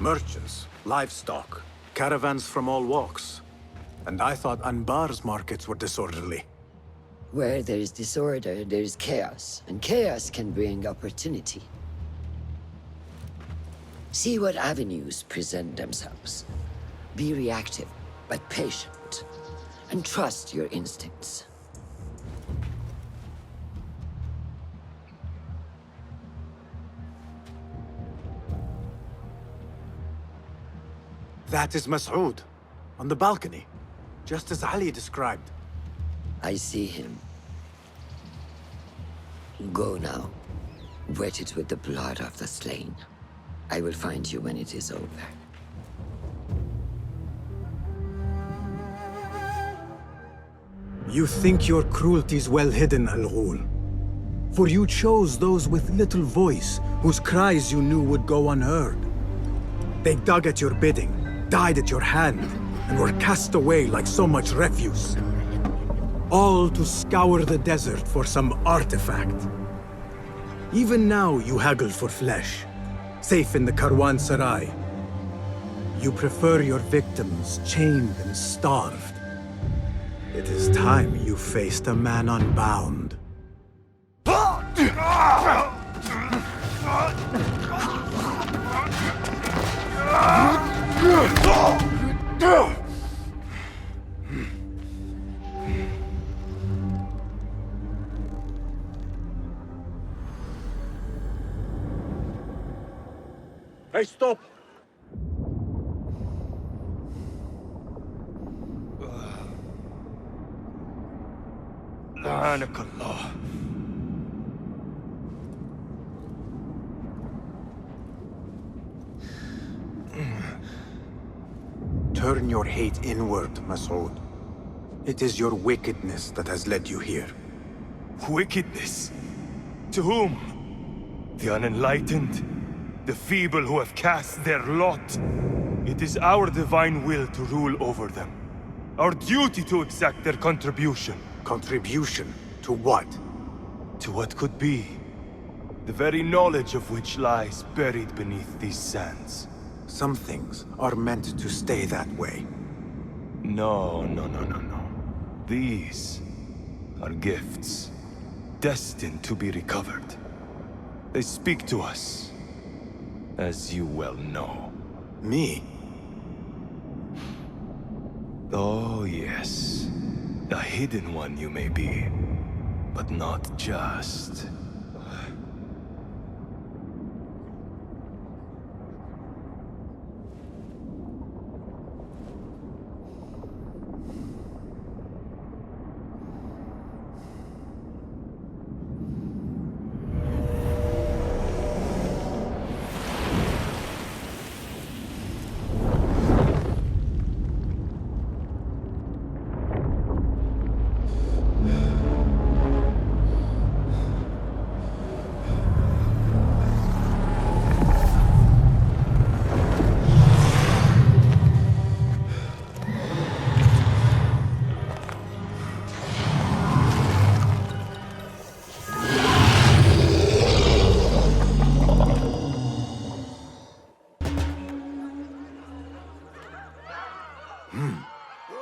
S2: Merchants, livestock, caravans from all walks. And I thought Anbar's markets were disorderly.
S1: Where there is disorder, there is chaos, and chaos can bring opportunity. See what avenues present themselves. Be reactive, but patient, and trust your instincts.
S2: That is Mas'ud, on the balcony, just as Ali described.
S1: I see him. Go now. Wet it with the blood of the slain. I will find you when it is over.
S2: You think your cruelty's well hidden, Al-Ghul. For you chose those with little voice, whose cries you knew would go unheard. They dug at your bidding, died at your hand, and were cast away like so much refuse. All to scour the desert for some artifact. Even now you haggle for flesh, safe in the Karwansarai. You prefer your victims chained and starved. It is time you faced a man unbound.
S6: Hey, stop! لعنك الله.
S2: Turn your hate inward, Mas'ud. It is your wickedness that has led you here.
S6: Wickedness? To whom? The unenlightened? The feeble who have cast their lot? It is our divine will to rule over them. Our duty to exact their contribution.
S2: Contribution? To what?
S6: To what could be. The very knowledge of which lies buried beneath these sands.
S2: Some things are meant to stay that way.
S6: No. These are gifts, destined to be recovered. They speak to us, as you well know.
S2: Me?
S6: Oh, yes. A hidden one you may be, but not just.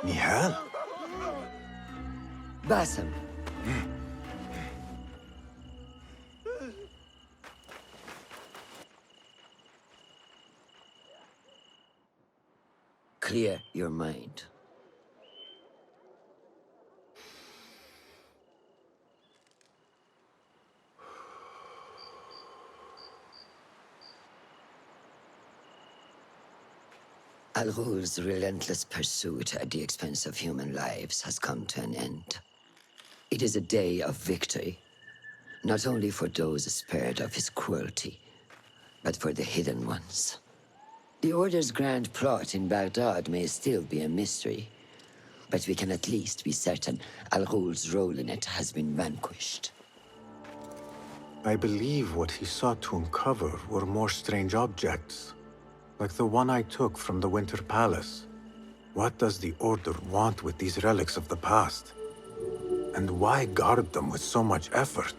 S2: Nihal?
S1: Basim. Clear your mind. Al-Ghul's relentless pursuit at the expense of human lives has come to an end. It is a day of victory, not only for those spared of his cruelty, but for the hidden ones. The Order's grand plot in Baghdad may still be a mystery, but we can at least be certain Al-Ghul's role in it has been vanquished.
S2: I believe what he sought to uncover were more strange objects, like the one I took from the Winter Palace. What does the Order want with these relics of the past? And why guard them with so much effort?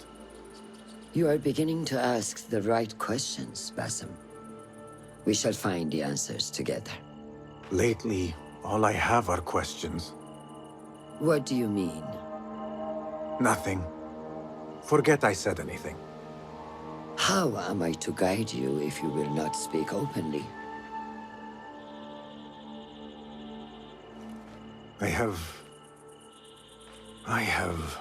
S1: You are beginning to ask the right questions, Basim. We shall find the answers together.
S2: Lately, all I have are questions.
S1: What do you mean?
S2: Nothing. Forget I said anything.
S1: How am I to guide you if you will not speak openly?
S2: I have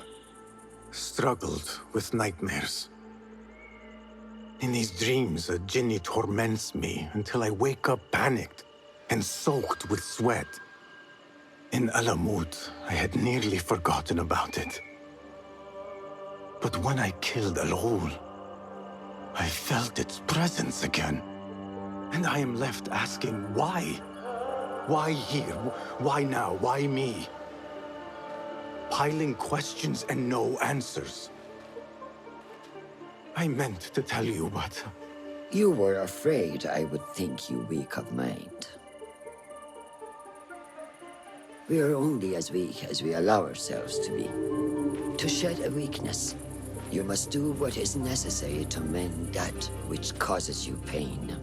S2: struggled with nightmares. In these dreams, a jinni torments me until I wake up panicked and soaked with sweat. In Alamut, I had nearly forgotten about it. But when I killed Al-Ghul, I felt its presence again. And I am left asking why? Why here? Why now? Why me? Piling questions and no answers. I meant to tell you, but...
S1: You were afraid I would think you weak of mind. We are only as weak as we allow ourselves to be. To shed a weakness, you must do what is necessary to mend that which causes you pain.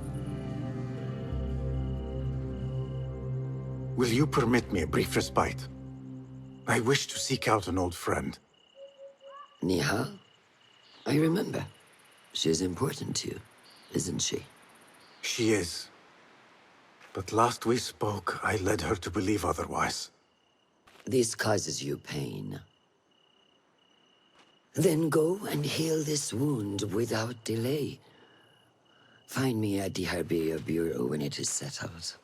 S2: Will you permit me a brief respite? I wish to seek out an old friend.
S1: Nihal? I remember. She is important to you, isn't she?
S2: She is. But last we spoke, I led her to believe otherwise.
S1: This causes you pain. Then go and heal this wound without delay. Find me at the Herbier Bureau when it is settled.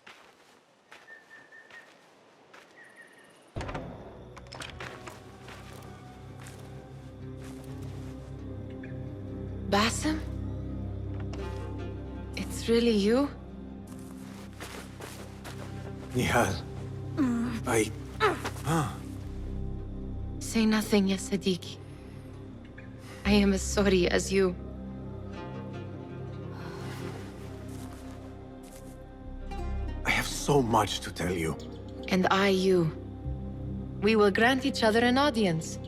S5: Basim? It's really you?
S2: Nihal.
S5: Say nothing, ya Sadiqi. I am as sorry as you.
S2: I have so much to tell you.
S5: And I you. We will grant each other an audience.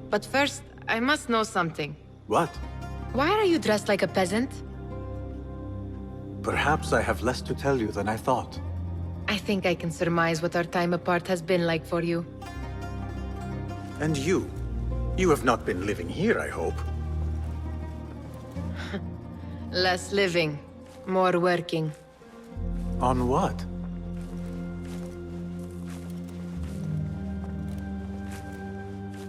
S5: But first, I must know something.
S2: What?
S5: Why are you dressed like a peasant?
S2: Perhaps I have less to tell you than I thought.
S5: I think I can surmise what our time apart has been like for you.
S2: And you? You have not been living here, I hope.
S5: Less living, more working.
S2: On what?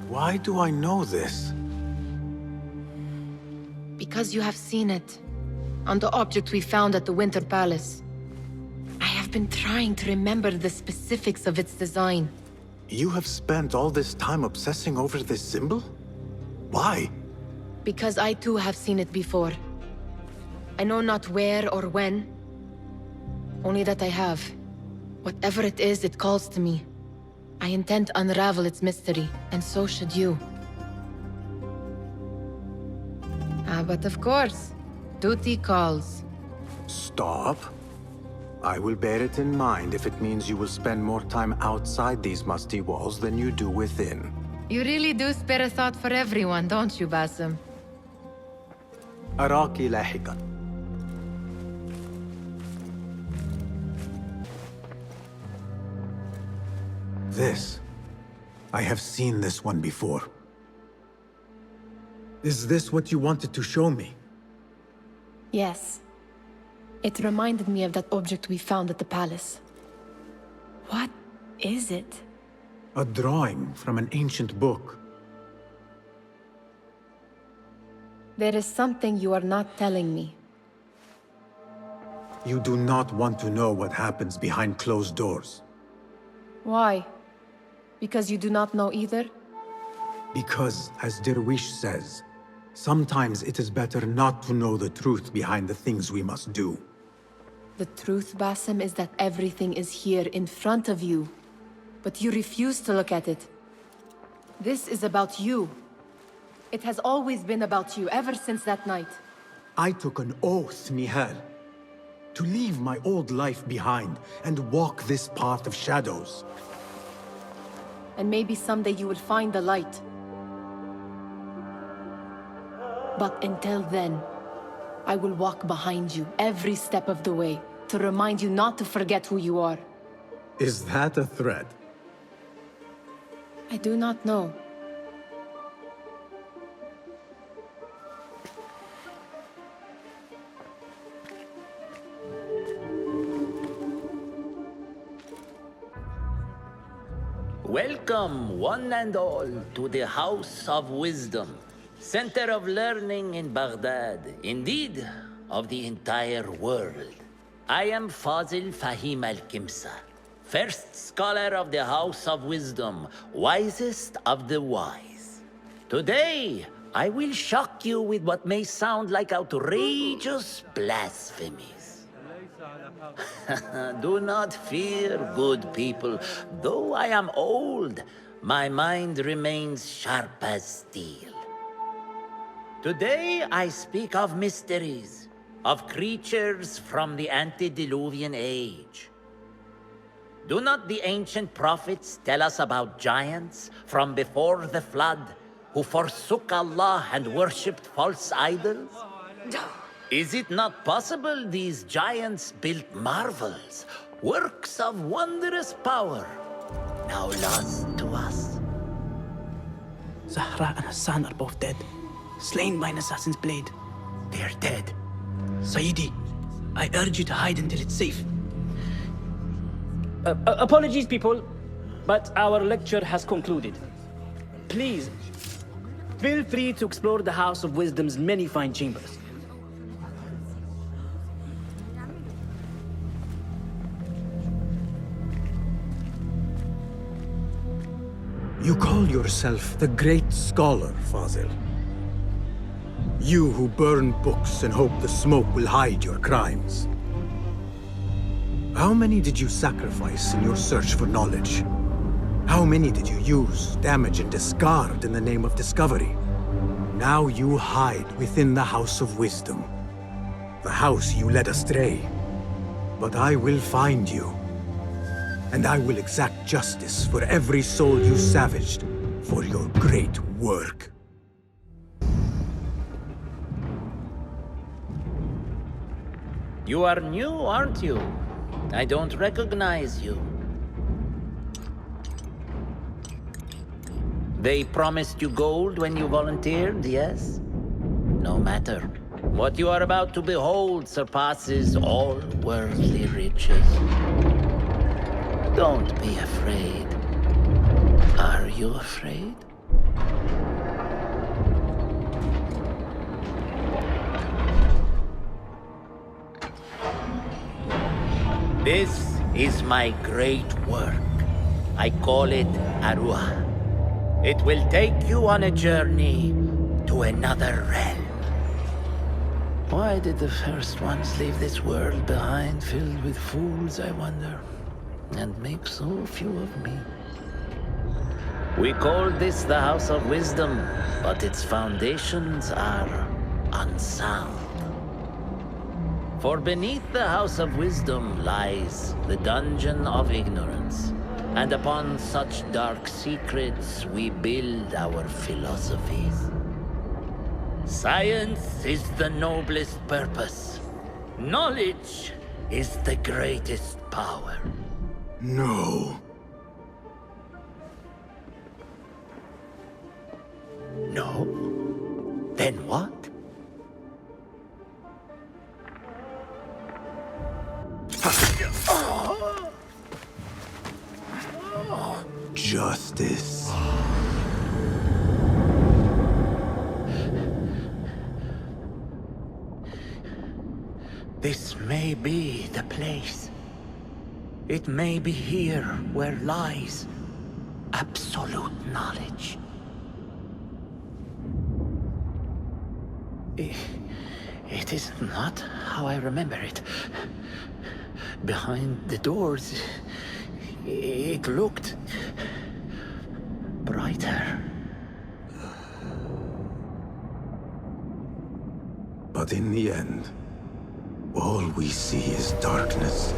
S2: Why do I know this?
S5: Because you have seen it. On the object we found at the Winter Palace. I have been trying to remember the specifics of its design.
S2: You have spent all this time obsessing over this symbol? Why?
S5: Because I too have seen it before. I know not where or when. Only that I have. Whatever it is, it calls to me. I intend to unravel its mystery, and so should you. But of course, duty calls.
S2: Stop. I will bear it in mind if it means you will spend more time outside these musty walls than you do within.
S5: You really do spare a thought for everyone, don't you, Basim?
S2: أراكِ لاحقاً. This. I have seen this one before. Is this what you wanted to show me?
S5: Yes. It reminded me of that object we found at the palace. What is it?
S2: A drawing from an ancient book.
S5: There is something you are not telling me.
S2: You do not want to know what happens behind closed doors.
S5: Why? Because you do not know either?
S2: Because, as Derwish says, sometimes it is better not to know the truth behind the things we must do.
S5: The truth, Basim, is that everything is here in front of you. But you refuse to look at it. This is about you. It has always been about you, ever since that night.
S2: I took an oath, Nihal, to leave my old life behind and walk this path of shadows.
S5: And maybe someday you will find the light. But until then, I will walk behind you every step of the way to remind you not to forget who you are.
S2: Is that a threat?
S5: I do not know.
S20: Welcome, one and all, to the House of Wisdom, center of learning in Baghdad, indeed, of the entire world. I am Fazil Fahim al-Kimsa, first scholar of the House of Wisdom, wisest of the wise. Today, I will shock you with what may sound like outrageous blasphemies. Do not fear, good people. Though I am old, my mind remains sharp as steel. Today I speak of mysteries, of creatures from the antediluvian age. Do not the ancient prophets tell us about giants from before the flood who forsook Allah and worshipped false idols? Is it not possible these giants built marvels, works of wondrous power, now lost to us?
S21: Zahra and Hassan are both dead, slain by an assassin's blade.
S20: They're dead.
S21: Sayyidi, I urge you to hide until it's safe.
S22: Apologies, people, but our lecture has concluded. Please, feel free to explore the House of Wisdom's many fine chambers.
S2: You call yourself the great scholar, Fazil. You who burn books and hope the smoke will hide your crimes. How many did you sacrifice in your search for knowledge? How many did you use, damage, and discard in the name of discovery? Now you hide within the House of Wisdom. The house you led astray. But I will find you. And I will exact justice for every soul you savaged for your great work.
S20: You are new, aren't you? I don't recognize you. They promised you gold when you volunteered, yes? No matter. What you are about to behold surpasses all worldly riches. Don't be afraid. Are you afraid? This is my great work. I call it Arwah. It will take you on a journey to another realm. Why did the first ones leave this world behind, filled with fools, I wonder? And make so few of me. We call this the House of Wisdom, but its foundations are unsound. For beneath the House of Wisdom lies the dungeon of ignorance, and upon such dark secrets we build our philosophies. Science is the noblest purpose. Knowledge is the greatest power.
S2: No.
S20: No? Then what?
S2: Justice.
S20: This may be the place. It may be here where lies absolute knowledge. It is not how I remember it. Behind the doors, it looked brighter.
S2: But in the end, all we see is darkness.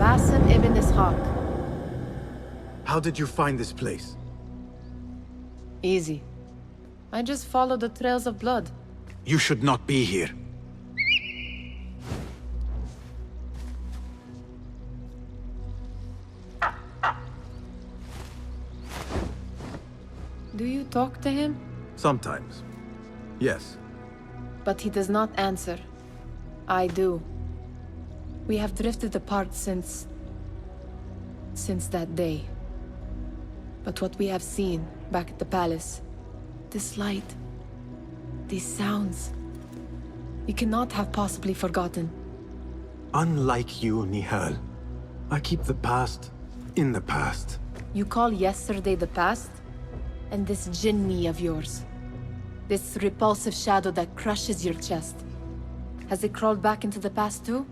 S5: Basim ibn Ishaq.
S2: How did you find this place?
S5: Easy. I just followed the trails of blood.
S2: You should not be here.
S5: Do you talk to him?
S2: Sometimes. Yes.
S5: But he does not answer. I do. We have drifted apart since that day. But what we have seen back at the palace, this light, these sounds, you cannot have possibly forgotten.
S2: Unlike you, Nihal, I keep the past in the past.
S5: You call yesterday the past? And this jinni of yours, this repulsive shadow that crushes your chest, has it crawled back into the past too?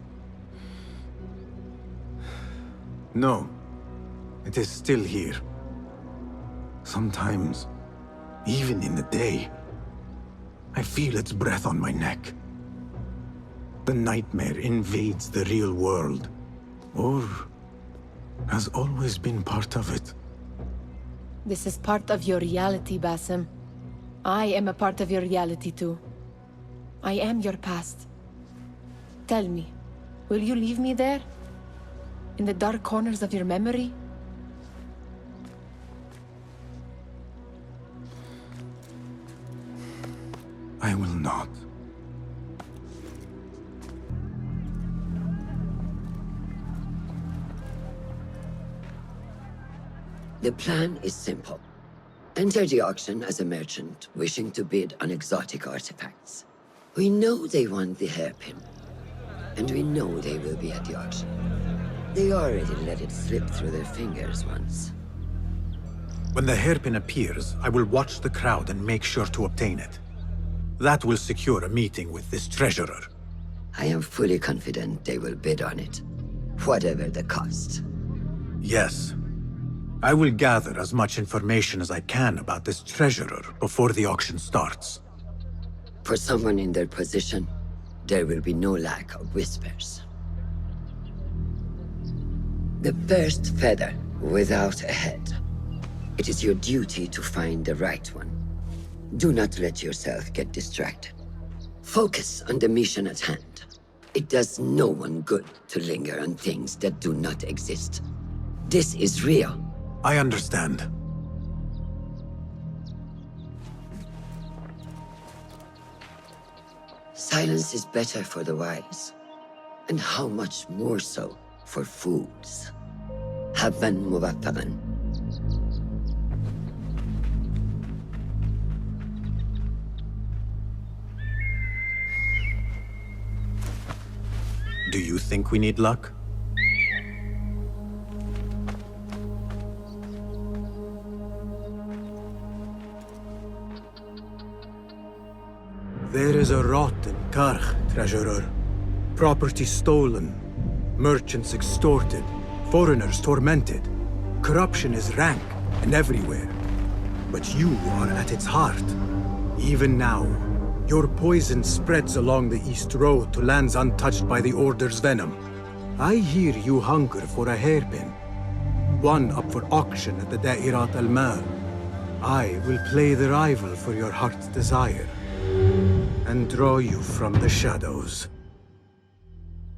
S2: No. It is still here. Sometimes, even in the day, I feel its breath on my neck. The nightmare invades the real world, or has always been part of it.
S5: This is part of your reality, Basim. I am a part of your reality too. I am your past. Tell me, will you leave me there? In the dark corners of your memory?
S2: I will not.
S1: The plan is simple. Enter the auction as a merchant wishing to bid on exotic artifacts. We know they want the hairpin, and we know they will be at the auction. They already let it slip through their fingers once.
S2: When the hairpin appears, I will watch the crowd and make sure to obtain it. That will secure a meeting with this treasurer.
S1: I am fully confident they will bid on it, whatever the cost.
S2: Yes. I will gather as much information as I can about this treasurer before the auction starts.
S1: For someone in their position, there will be no lack of whispers. The first feather without a head. It is your duty to find the right one. Do not let yourself get distracted. Focus on the mission at hand. It does no one good to linger on things that do not exist. This is real.
S2: I understand.
S1: Silence is better for the wise, and how much more so for fools. Habban muwaffaqan.
S2: Do you think we need luck? There is a rot in Karch, treasurer. Property stolen, merchants extorted, foreigners tormented. Corruption is rank and everywhere. But you are at its heart. Even now, your poison spreads along the East Road to lands untouched by the Order's venom. I hear you hunger for a hairpin. One up for auction at the Da'irat al-Mal. I will play the rival for your heart's desire and draw you from the shadows.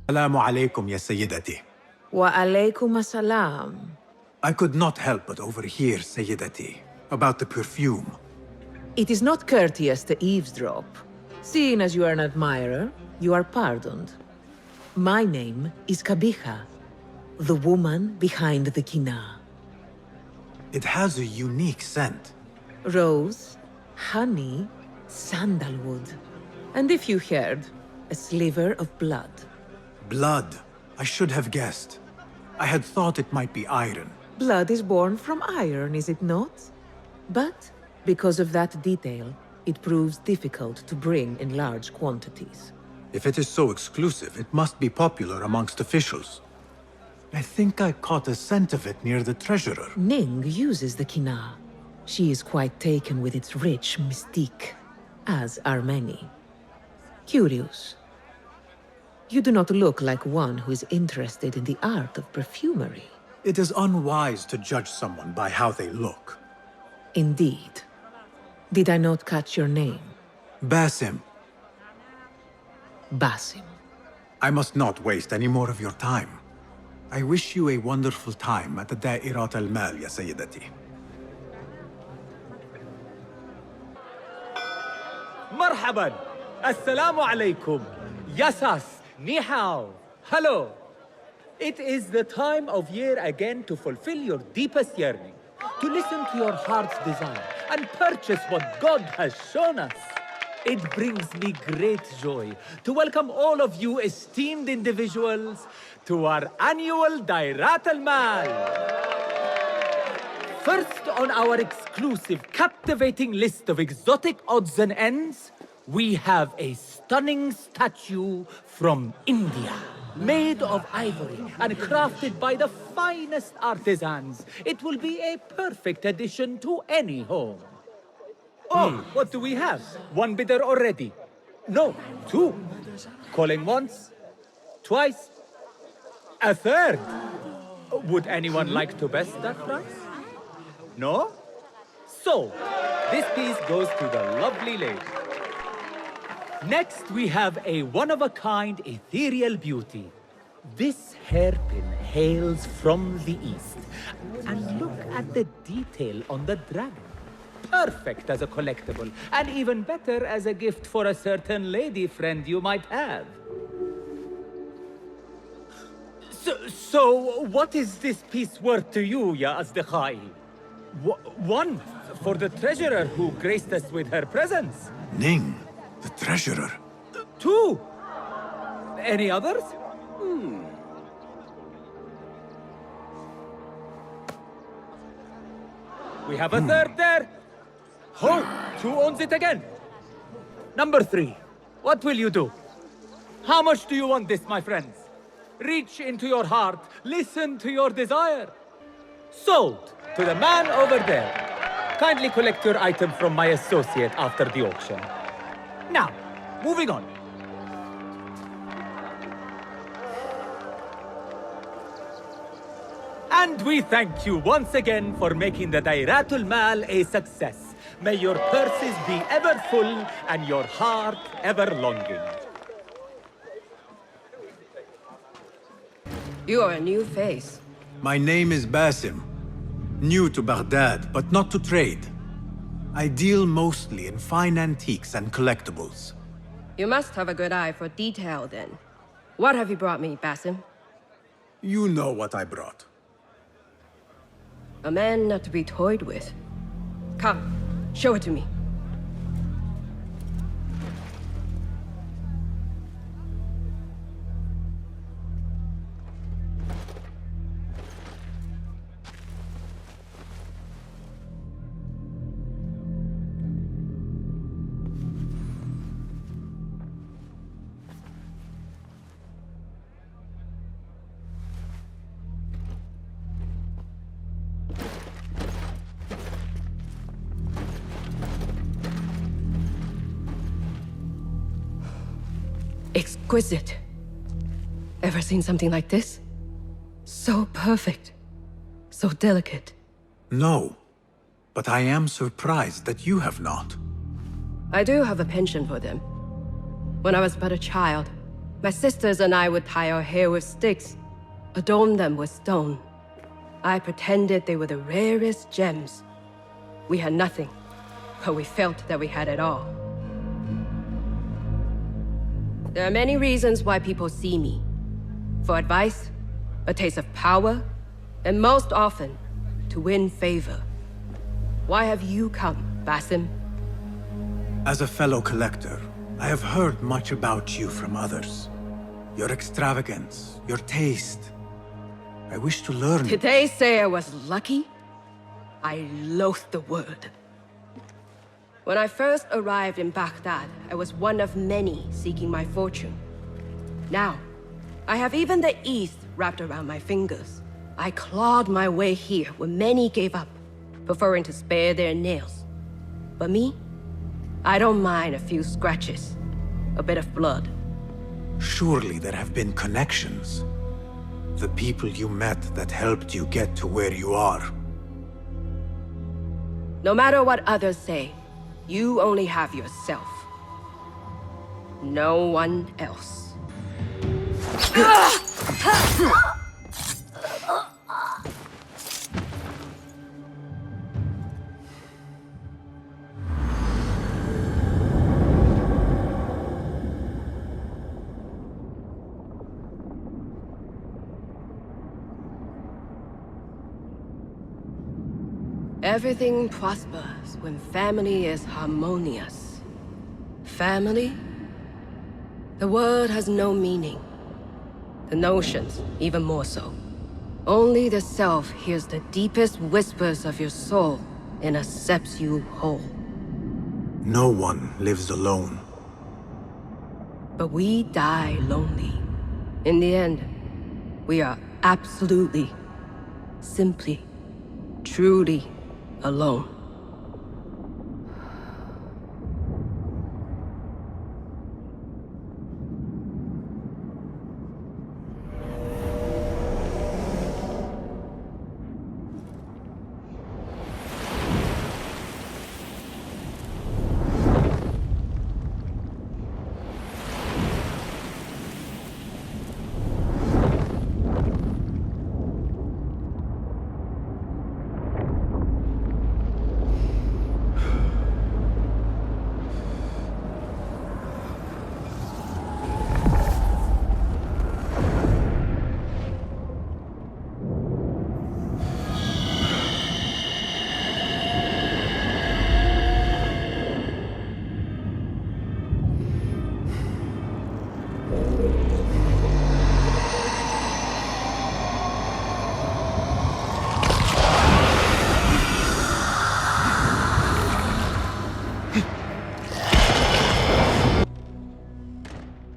S2: Assalamu alaikum, ya Sayyidati.
S3: Wa alaykum assalam.
S2: I could not help but overhear, Sayyidati, about the perfume.
S3: It is not courteous to eavesdrop. Seeing as you are an admirer, you are pardoned. My name is Kabiha, the woman behind the kina.
S2: It has a unique scent.
S3: Rose, honey, sandalwood. And if you heard, a sliver of blood.
S2: Blood. I should have guessed. I had thought it might be iron.
S3: Blood is born from iron, is it not? But because of that detail, it proves difficult to bring in large quantities.
S2: If it is so exclusive, it must be popular amongst officials. I think I caught a scent of it near the treasurer.
S3: Ning uses the kina. She is quite taken with its rich mystique, as are many. Curious. You do not look like one who is interested in the art of perfumery.
S7: It is unwise to judge someone by how they look.
S3: Indeed. Did I not catch your name?
S7: Basim.
S3: Basim.
S7: I must not waste any more of your time. I wish you a wonderful time at the Da'irat al-Mal, ya Sayyidati.
S10: مرحبا. السلام عليكم. Yasas. Ni hao. Hello. It is the time of year again to fulfill your deepest yearning, to listen to your heart's desire, and purchase what God has shown us. It brings me great joy to welcome all of you esteemed individuals to our annual Dairat al-Mal. First on our exclusive, captivating list of exotic odds and ends, we have a stunning statue from India. Made of ivory and crafted by the finest artisans, it will be a perfect addition to any home. Oh, what do we have? One bidder already? No, two. Calling once, twice, a third. Would anyone like to best that price? No? So, this piece goes to the lovely lady. Next, we have a one-of-a-kind ethereal beauty. This hairpin hails from the east. And look at the detail on the dragon. Perfect as a collectible, and even better as a gift for a certain lady friend you might have. So what is this piece worth to you, Ya Asdiqai? One, for the treasurer who graced us with her presence.
S7: Ning, the treasurer.
S10: Two. Any others? We have a third there. Oh, who owns it again? Number three. What will you do? How much do you want this, my friends? Reach into your heart. Listen to your desire. Sold to the man over there. Kindly collect your item from my associate after the auction. Now, moving on. And we thank you once again for making the Dairatul Mal a success. May your purses be ever full and your heart ever longing.
S12: You are a new face.
S7: My name is Basim. New to Baghdad, but not to trade. I deal mostly in fine antiques and collectibles.
S12: You must have a good eye for detail then. What have you brought me, Basim?
S7: You know what I brought.
S12: A man not to be toyed with. Come, show it to me. Exquisite. Ever seen something like this? So perfect. So delicate.
S7: No, but I am surprised that you have not.
S12: I do have a penchant for them. When I was but a child, my sisters and I would tie our hair with sticks, adorn them with stone. I pretended they were the rarest gems. We had nothing, but we felt that we had it all. There are many reasons why people see me. For advice, a taste of power, and most often, to win favor. Why have you come, Basim?
S7: As a fellow collector, I have heard much about you from others. Your extravagance, your taste. I wish to learn.
S12: Did they say I was lucky? I loathe the word. When I first arrived in Baghdad, I was one of many seeking my fortune. Now, I have even the East wrapped around my fingers. I clawed my way here when many gave up, preferring to spare their nails. But me? I don't mind a few scratches, a bit of blood.
S7: Surely there have been connections. The people you met that helped you get to where you are.
S12: No matter what others say, you only have yourself. No one else. Everything prospers when family is harmonious. Family? The word has no meaning. The notions, even more so. Only the self hears the deepest whispers of your soul and accepts you whole.
S7: No one lives alone.
S12: But we die lonely. In the end, we are absolutely, simply, truly alone.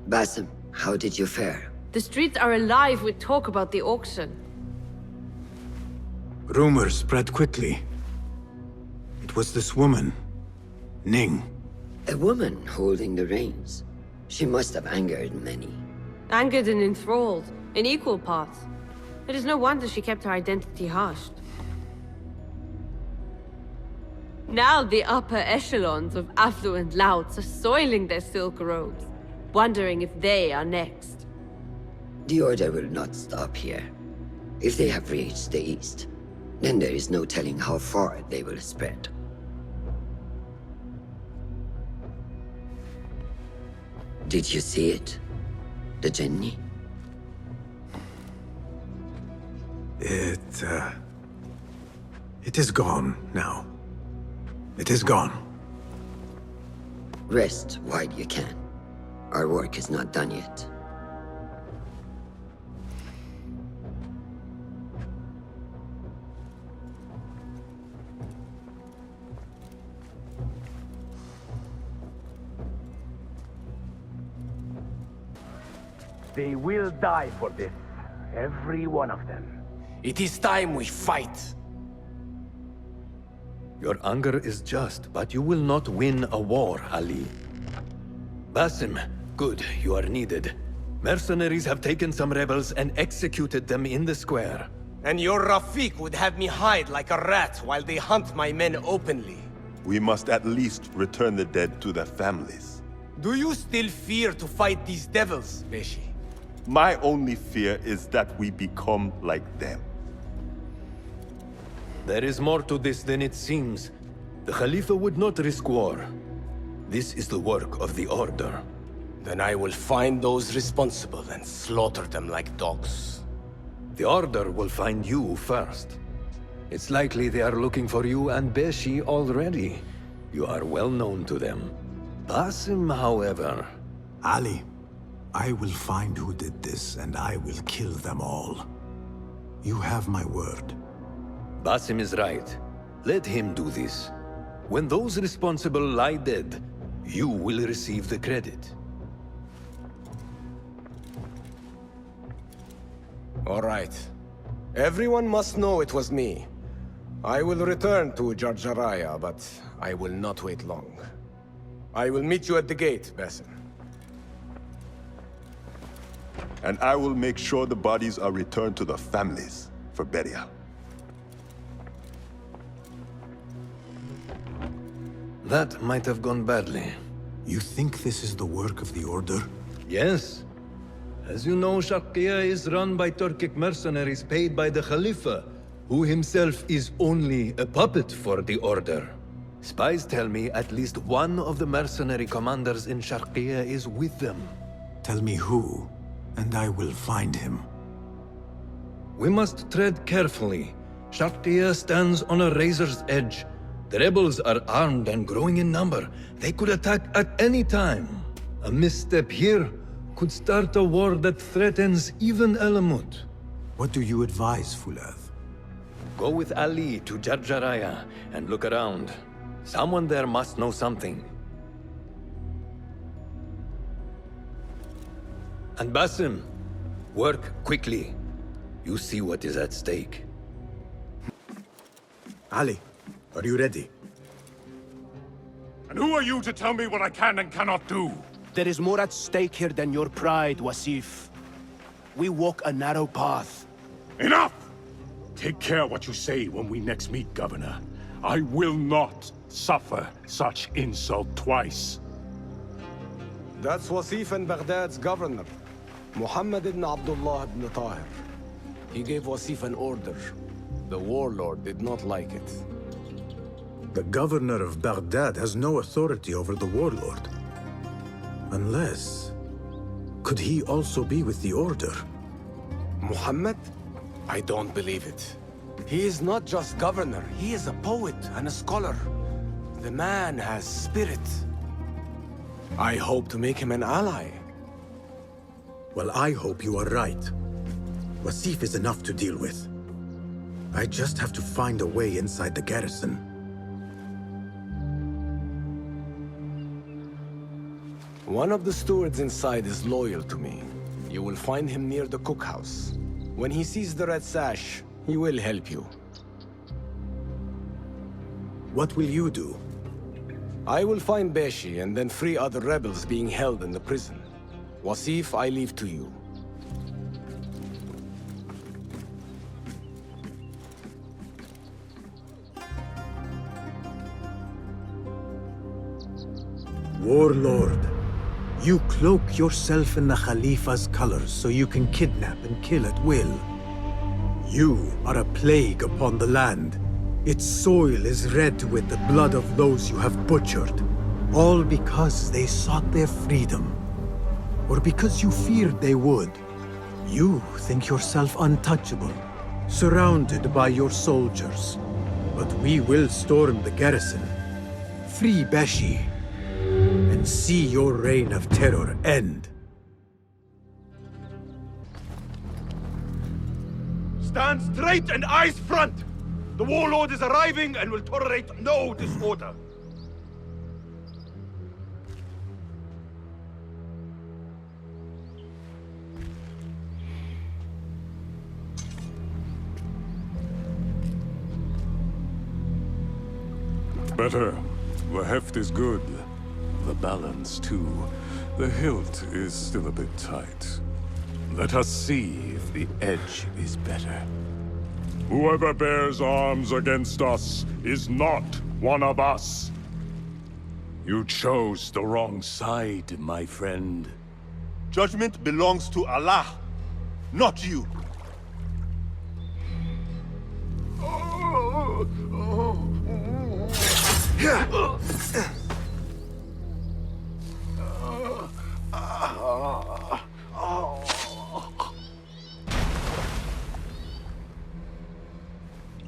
S1: Basim, how did you fare?
S5: The streets are alive with talk about the auction.
S7: Rumors spread quickly. It was this woman, Ning.
S1: A woman holding the reins. She must have angered many.
S5: Angered and enthralled, in equal parts. It is no wonder she kept her identity hushed. Now the upper echelons of affluent louts are soiling their silk robes, wondering if they are next.
S1: The Order will not stop here. If they have reached the east, then there is no telling how far they will spread. Did you see it? The Jinni?
S7: It is gone now. It is gone.
S1: Rest while you can. Our work is not done yet.
S8: They will die for this. Every one of them.
S9: It is time we fight.
S11: Your anger is just, but you will not win a war, Ali. Basim, good, you are needed. Mercenaries have taken some rebels and executed them in the square.
S9: And your Rafik would have me hide like a rat while they hunt my men openly.
S15: We must at least return the dead to their families.
S9: Do you still fear to fight these devils, Beshi?
S15: My only fear is that we become like them.
S11: There is more to this than it seems. The Khalifa would not risk war. This is the work of the Order.
S9: Then I will find those responsible and slaughter them like dogs.
S11: The Order will find you first. It's likely they are looking for you and Beshi already. You are well known to them. Basim, however...
S7: Ali, I will find who did this, and I will kill them all. You have my word.
S11: Basim is right. Let him do this. When those responsible lie dead, you will receive the credit.
S9: All right. Everyone must know it was me. I will return to Jarjaraya, but I will not wait long. I will meet you at the gate, Basim.
S15: and I will make sure the bodies are returned to the families for burial.
S11: That might have gone badly.
S7: You think this is the work of the Order?
S11: Yes. As you know, Sharqiya is run by Turkic mercenaries paid by the Khalifa, who himself is only a puppet for the Order. Spies tell me at least one of the mercenary commanders in Sharqiya is with them.
S7: Tell me who, and I will find him.
S11: We must tread carefully. Sharqiya stands on a razor's edge. The rebels are armed and growing in number. They could attack at any time. A misstep here could start a war that threatens even Alamut.
S7: What do you advise, Fulad?
S11: Go with Ali to Jarjaraya and look around. Someone there must know something. And Basim, work quickly. You see what is at stake.
S7: Ali, are you ready?
S4: And who are you to tell me what I can and cannot do?
S16: There is more at stake here than your pride, Wasif. We walk a narrow path.
S4: Enough! Take care what you say when we next meet, Governor. I will not suffer such insult twice.
S9: That's Wasif and Baghdad's governor, Muhammad ibn Abdullah ibn Tahir. He gave Wasif an order. The warlord did not like it.
S7: The governor of Baghdad has no authority over the warlord. Unless... could he also be with the Order?
S9: Muhammad? I don't believe it. He is not just governor, he is a poet and a scholar. The man has spirit. I hope to make him an ally.
S7: Well, I hope you are right. Wasif is enough to deal with. I just have to find a way inside the garrison.
S9: One of the stewards inside is loyal to me. You will find him near the cookhouse. When he sees the red sash, he will help you.
S7: What will you do?
S9: I will find Beshi and then free other rebels being held in the prison. Wasif, I leave to you.
S7: Warlord, you cloak yourself in the Khalifa's colors so you can kidnap and kill at will. You are a plague upon the land. Its soil is red with the blood of those you have butchered, all because they sought their freedom, or because you feared they would. You think yourself untouchable, surrounded by your soldiers. But we will storm the garrison, free Beshi, and see your reign of terror end.
S4: Stand straight and eyes front! The warlord is arriving and will tolerate no disorder. Better. The heft is good. The balance, too. The hilt is still a bit tight. Let us see if the edge is better. Whoever bears arms against us is not one of us. You chose the wrong side, my friend.
S15: Judgment belongs to Allah, not you.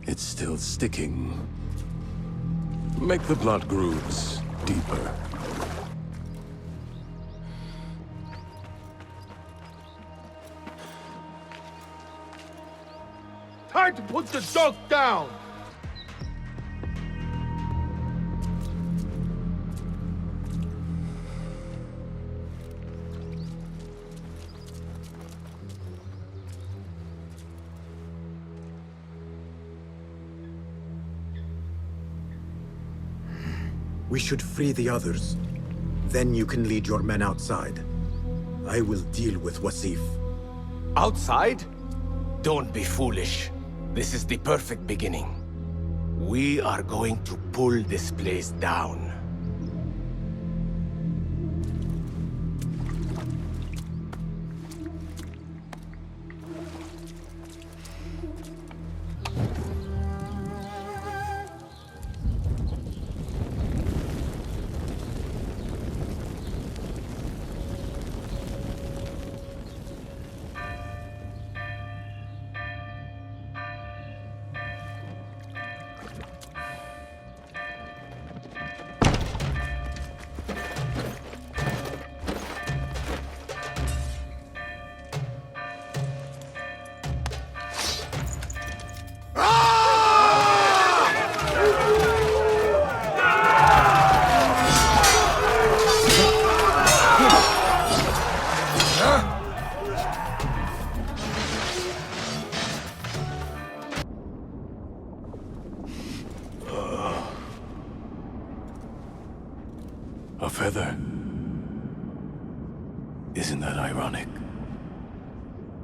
S4: It's still sticking. Make the blood grooves deeper.
S6: Time to put the dog down!
S7: We should free the others. Then you can lead your men outside. I will deal with Wasif.
S9: Outside? Don't be foolish. This is the perfect beginning. We are going to pull this place down.
S4: A feather. Isn't that ironic?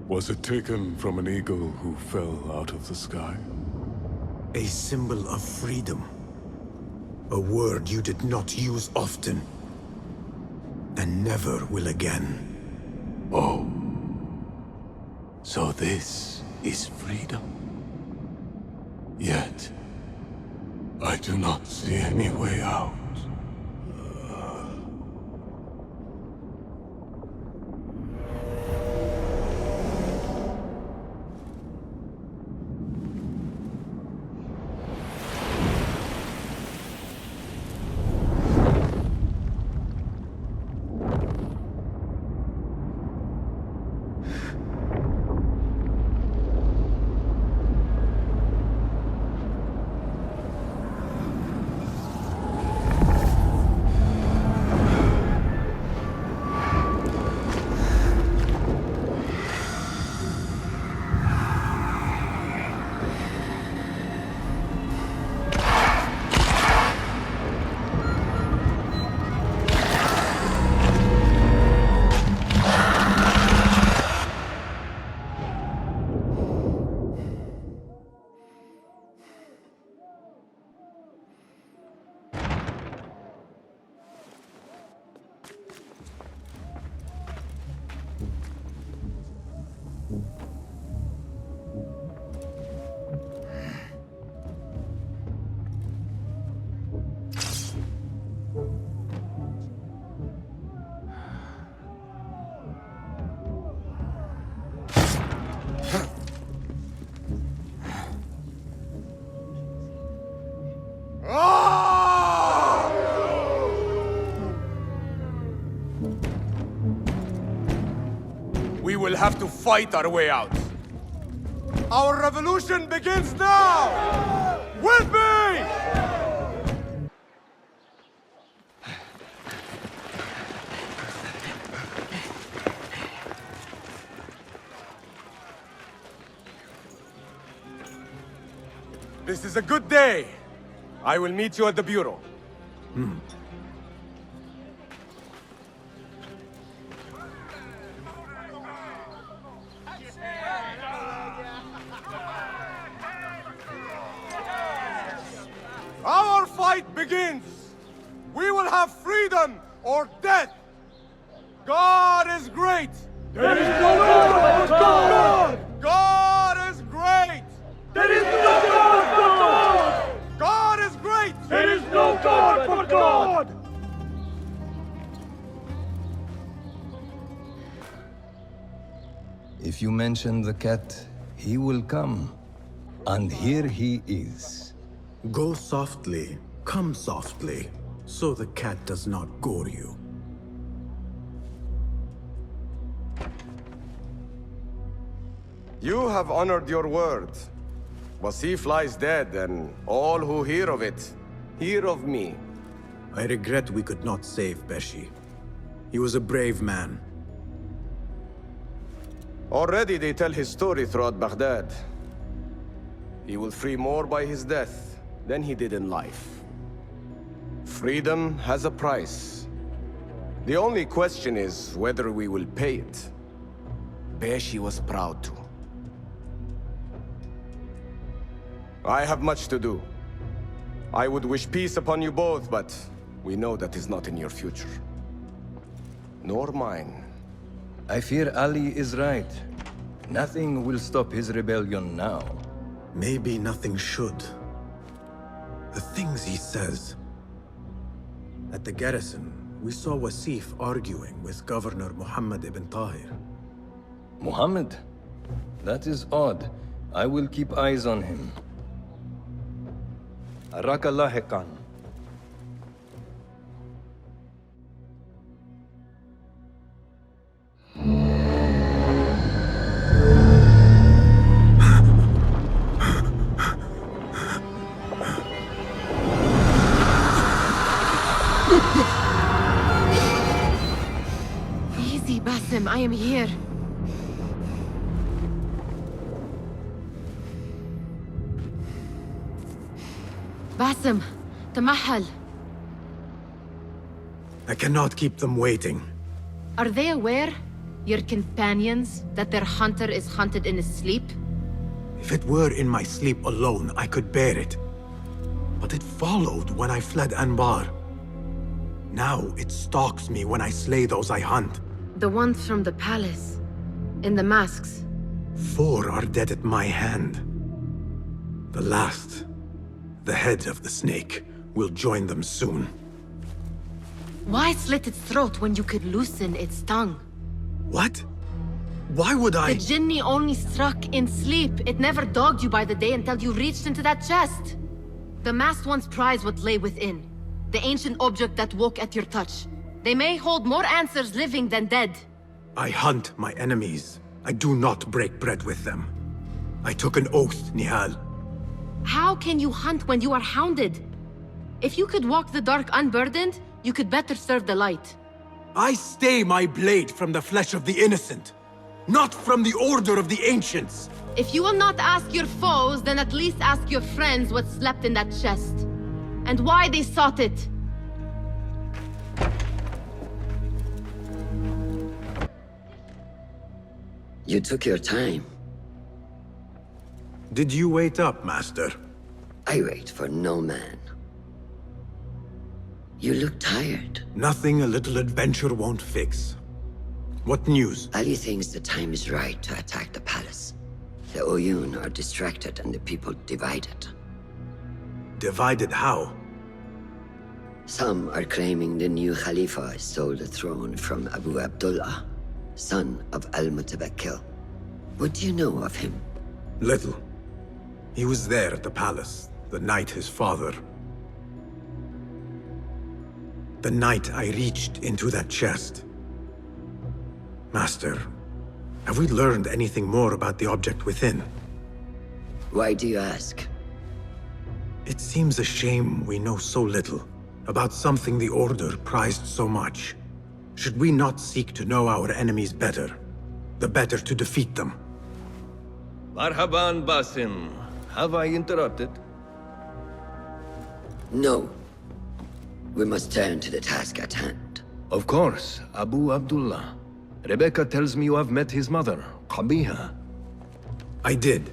S4: Was it taken from an eagle who fell out of the sky?
S7: A symbol of freedom. A word you did not use often. And never will again.
S4: Oh. So this is freedom. Yet, I do not see any way out.
S9: We will have to fight our way out. Our revolution begins now! With me! This is a good day. I will meet you at the Bureau. Our fight begins! We will have freedom or death! God is great!
S10: There is no God but God!
S9: God is great!
S10: There is no God but God!
S9: God is great!
S10: There is no God but God!
S11: If you mention the cat, he will come. And here he is.
S7: Go softly, come softly, so the cat does not gore you.
S9: You have honored your word. Wasif lies dead, and all who hear of it, hear of me.
S7: I regret we could not save Beshi. He was a brave man.
S9: Already they tell his story throughout Baghdad. He will free more by his death than he did in life. Freedom has a price. The only question is whether we will pay it. Beshi was proud to. I have much to do. I would wish peace upon you both, but we know that is not in your future. Nor mine.
S11: I fear Ali is right. Nothing will stop his rebellion now.
S7: Maybe nothing should. The things he says. At the garrison, we saw Wasif arguing with Governor Muhammad ibn Tahir.
S11: Muhammad? That is odd. I will keep eyes on him. Araka lahiqan.
S5: Easy, Basim, I am here. Basim, Tamahal.
S7: I cannot keep them waiting.
S5: Are they aware, your companions, that their hunter is hunted in his sleep?
S7: If it were in my sleep alone, I could bear it. But it followed when I fled Anbar. Now it stalks me when I slay those I hunt.
S5: The ones from the palace, in the masks.
S7: 4 are dead at my hand. The last, the head of the snake, will join them soon.
S5: Why slit its throat when you could loosen its tongue?
S7: What? Why would I?
S5: The Jinni only struck in sleep. It never dogged you by the day until you reached into that chest. The masked ones prize what lay within. The ancient object that woke at your touch. They may hold more answers living than dead.
S7: I hunt my enemies. I do not break bread with them. I took an oath, Nihal.
S5: How can you hunt when you are hounded? If you could walk the dark unburdened, you could better serve the light.
S7: I stay my blade from the flesh of the innocent, not from the order of the ancients.
S5: If you will not ask your foes, then at least ask your friends what slept in that chest. And why they sought it.
S1: You took your time.
S7: Did you wait up, Master?
S1: I wait for no man. You look tired.
S7: Nothing a little adventure won't fix. What news?
S1: Ali thinks the time is right to attack the palace. The Oyun are distracted and the people divided.
S7: Divided how?
S1: Some are claiming the new Khalifa stole the throne from Abu Abdullah, son of Al-Mutabakkil. What do you know of him?
S7: Little. He was there at the palace, the night his father... The night I reached into that chest. Master, have we learned anything more about the object within?
S1: Why do you ask?
S7: It seems a shame we know so little about something the Order prized so much. Should we not seek to know our enemies better? The better to defeat them.
S11: Marhaban, Basim. Have I interrupted?
S1: No. We must turn to the task at hand.
S11: Of course, Abu Abdullah. Rebecca tells me you have met his mother, Qabiha.
S7: I did.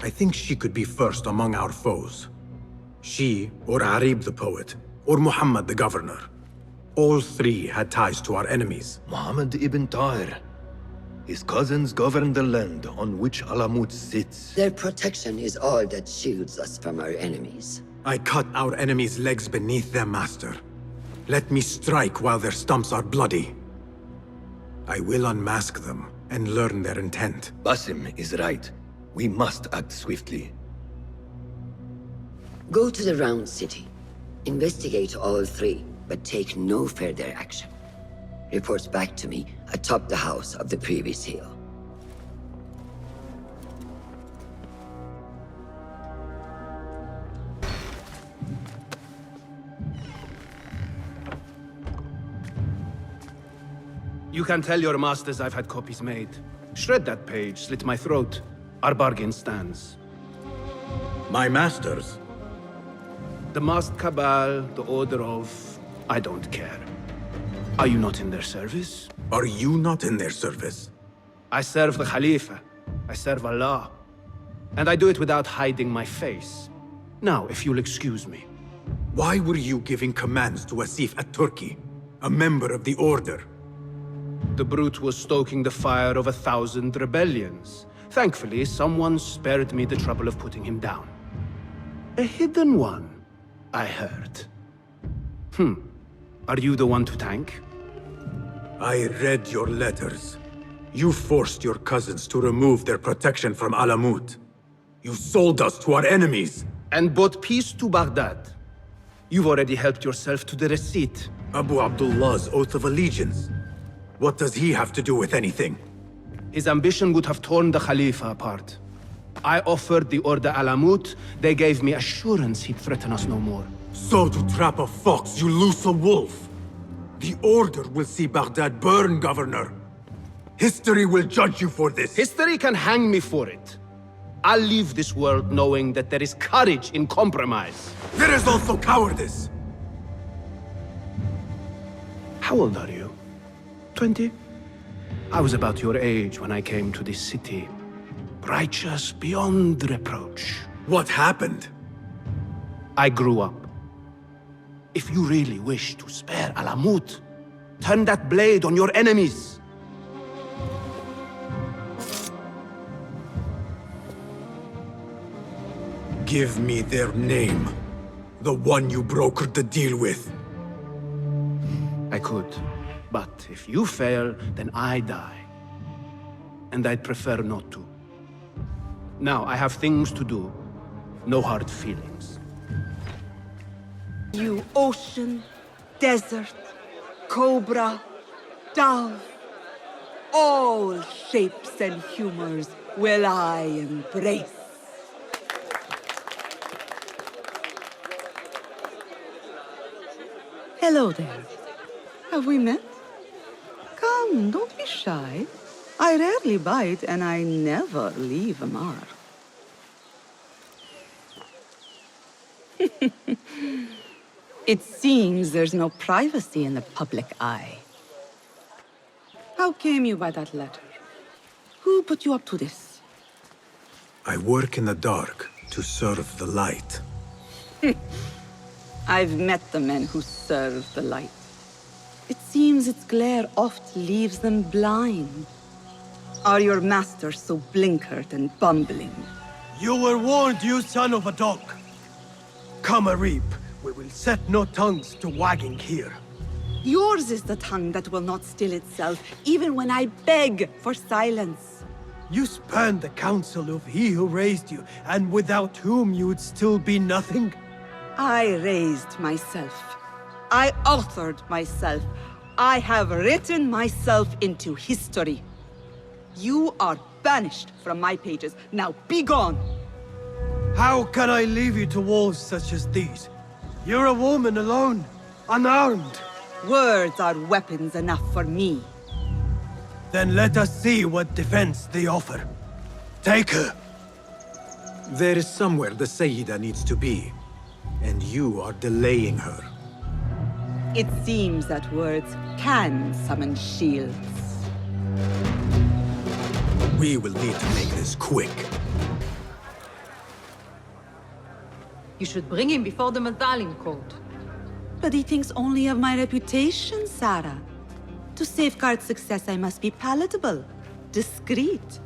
S7: I think she could be first among our foes. She, or Arib the poet, or Muhammad the governor. All 3 had ties to our enemies.
S11: Muhammad ibn Tahir. His cousins govern the land on which Alamut sits.
S1: Their protection is all that shields us from our enemies.
S7: I cut our enemies' legs beneath them, Master. Let me strike while their stumps are bloody. I will unmask them and learn their intent.
S11: Basim is right. We must act swiftly.
S1: Go to the Round City. Investigate all 3, but take no further action. Reports back to me atop the house of the previous hill.
S16: You can tell your masters I've had copies made. Shred that page, slit my throat. Our bargain stands.
S7: My masters?
S16: The masked cabal, the order of... I don't care. Are you not in their service?
S7: Are you not in their service?
S16: I serve the Khalifa. I serve Allah. And I do it without hiding my face. Now, if you'll excuse me.
S7: Why were you giving commands to Asif at-Turki, a member of the Order?
S16: The brute was stoking the fire of 1,000 rebellions. Thankfully, someone spared me the trouble of putting him down. A hidden one, I heard. Are you the one to thank?
S7: I read your letters. You forced your cousins to remove their protection from Alamut. You sold us to our enemies.
S16: And brought peace to Baghdad. You've already helped yourself to the receipt.
S7: Abu Abdullah's oath of allegiance. What does he have to do with anything?
S16: His ambition would have torn the Khalifa apart. I offered the Order Alamut. They gave me assurance he'd threaten us no more.
S7: So to trap a fox, you loose a wolf. The Order will see Baghdad burn, Governor. History will judge you for this.
S16: History can hang me for it. I'll leave this world knowing that there is courage in compromise.
S7: There is also cowardice.
S16: How old are you? 20? I was about your age when I came to this city. Righteous beyond reproach.
S7: What happened?
S16: I grew up. If you really wish to spare Alamut, turn that blade on your enemies.
S7: Give me their name. The one you brokered the deal with.
S16: I could. But if you fail, then I die. And I'd prefer not to. Now, I have things to do. No hard feelings.
S14: You ocean, desert, cobra, dove. All shapes and humors will I embrace. Hello there. Have we met? Come, don't be shy. I rarely bite and I never leave a mark. It seems there's no privacy in the public eye. How came you by that letter? Who put you up to this?
S7: I work in the dark to serve the light.
S14: I've met the men who serve the light. It seems its glare oft leaves them blind. Are your masters so blinkered and bumbling?
S18: You were warned, you son of a dog. Come a reap. We will set no tongues to wagging here.
S14: Yours is the tongue that will not still itself, even when I beg for silence.
S18: You spurned the counsel of he who raised you, and without whom you would still be nothing.
S14: I raised myself. I authored myself. I have written myself into history. You are banished from my pages. Now be gone!
S18: How can I leave you to wolves such as these? You're a woman alone, unarmed.
S14: Words are weapons enough for me.
S18: Then let us see what defense they offer. Take her.
S7: There is somewhere the Sayyida needs to be, and you are delaying her.
S14: It seems that words can summon shields.
S7: We will need to make this quick.
S23: You should bring him before the Medallion Court.
S14: But he thinks only of my reputation, Sarah. To safeguard success, I must be palatable, discreet.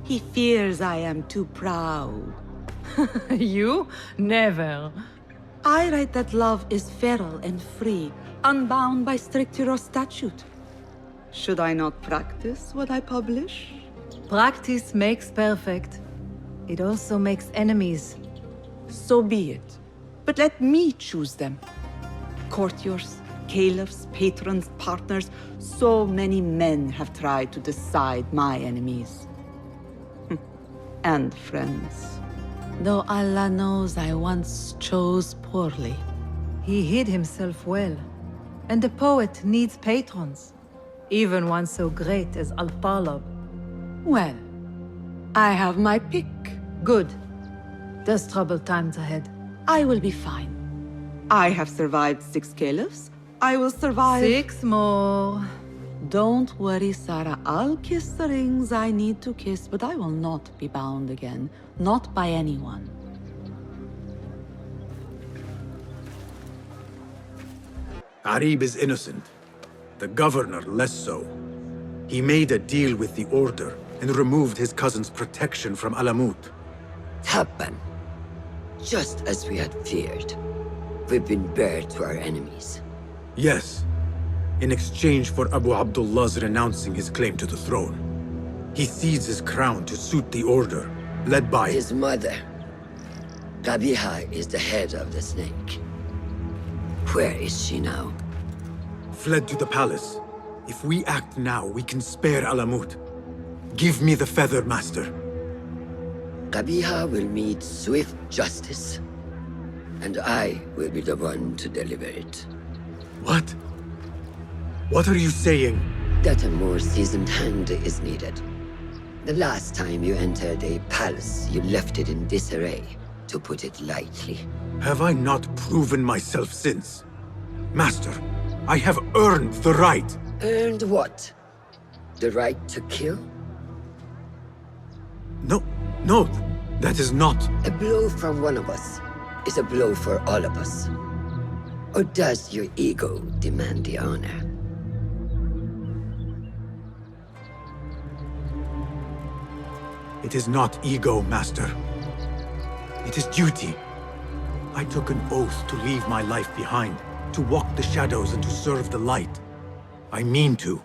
S14: He fears I am too proud.
S23: You? Never.
S14: I write that love is feral and free, unbound by strict hero statute. Should I not practice what I publish?
S23: Practice makes perfect. It also makes enemies.
S14: So be it. But let me choose them. Courtiers, caliphs, patrons, partners. So many men have tried to decide my enemies. And friends. Though Allah knows I once chose poorly.
S23: He hid himself well. And the poet needs patrons. Even one so great as Al-Talab.
S14: Well, I have my pick.
S23: Good. There's troubled times ahead.
S14: I will be fine. I have survived 6 caliphs. I will survive...
S23: 6 more.
S14: Don't worry, Sarah. I'll kiss the rings I need to kiss, but I will not be bound again. Not by anyone.
S7: Arib is innocent. The governor less so. He made a deal with the Order and removed his cousin's protection from Alamut.
S1: Happened. Just as we had feared. We've been bared to our enemies.
S7: Yes. In exchange for Abu Abdullah's renouncing his claim to the throne. He cedes his crown to suit the Order, led by
S1: his mother. Qabiha is the head of the snake. Where is she now?
S7: Fled to the palace. If we act now, we can spare Alamut. Give me the feather, Master.
S1: Qabiha will meet swift justice. And I will be the one to deliver it.
S7: What? What are you saying?
S1: That a more seasoned hand is needed. The last time you entered a palace, you left it in disarray, to put it lightly.
S7: Have I not proven myself since? Master, I have earned the right.
S1: Earned what? The right to kill?
S7: No, that is not...
S1: A blow from one of us is a blow for all of us. Or does your ego demand the honor?
S7: It is not ego, Master. It is duty. I took an oath to leave my life behind, to walk the shadows and to serve the light. I mean to.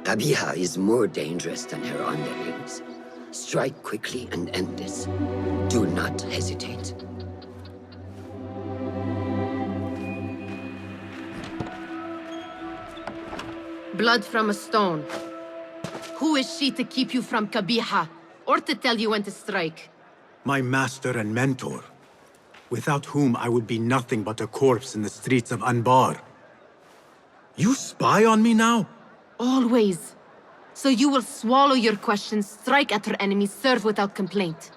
S1: Qabiha is more dangerous than her underlings. Strike quickly and end this. Do not hesitate.
S5: Blood from a stone. Who is she to keep you from Qabiha, or to tell you when to strike?
S7: My master and mentor, without whom I would be nothing but a corpse in the streets of Anbar. You spy on me now?
S5: Always. So you will swallow your questions, strike at her enemies, serve without complaint.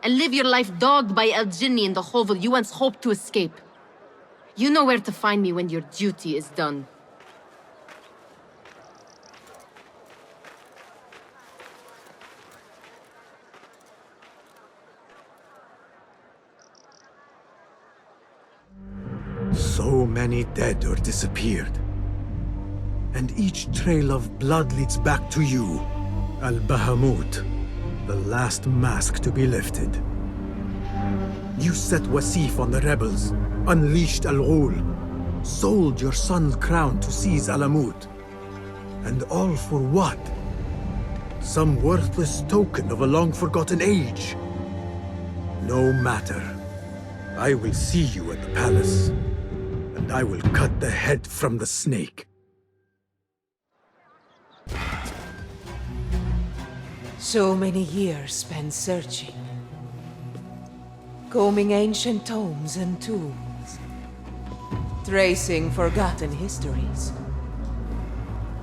S5: And live your life dogged by El Jinni in the hovel you once hoped to escape. You know where to find me when your duty is done.
S7: So many dead or disappeared. And each trail of blood leads back to you, Al-Bahamut, the last mask to be lifted. You set Wasif on the rebels, unleashed Al-Ghul, sold your son's crown to seize Alamut. And all for what? Some worthless token of a long-forgotten age. No matter. I will see you at the palace, and I will cut the head from the snake.
S3: So many years spent searching. Combing ancient tomes and tombs. Tracing forgotten histories.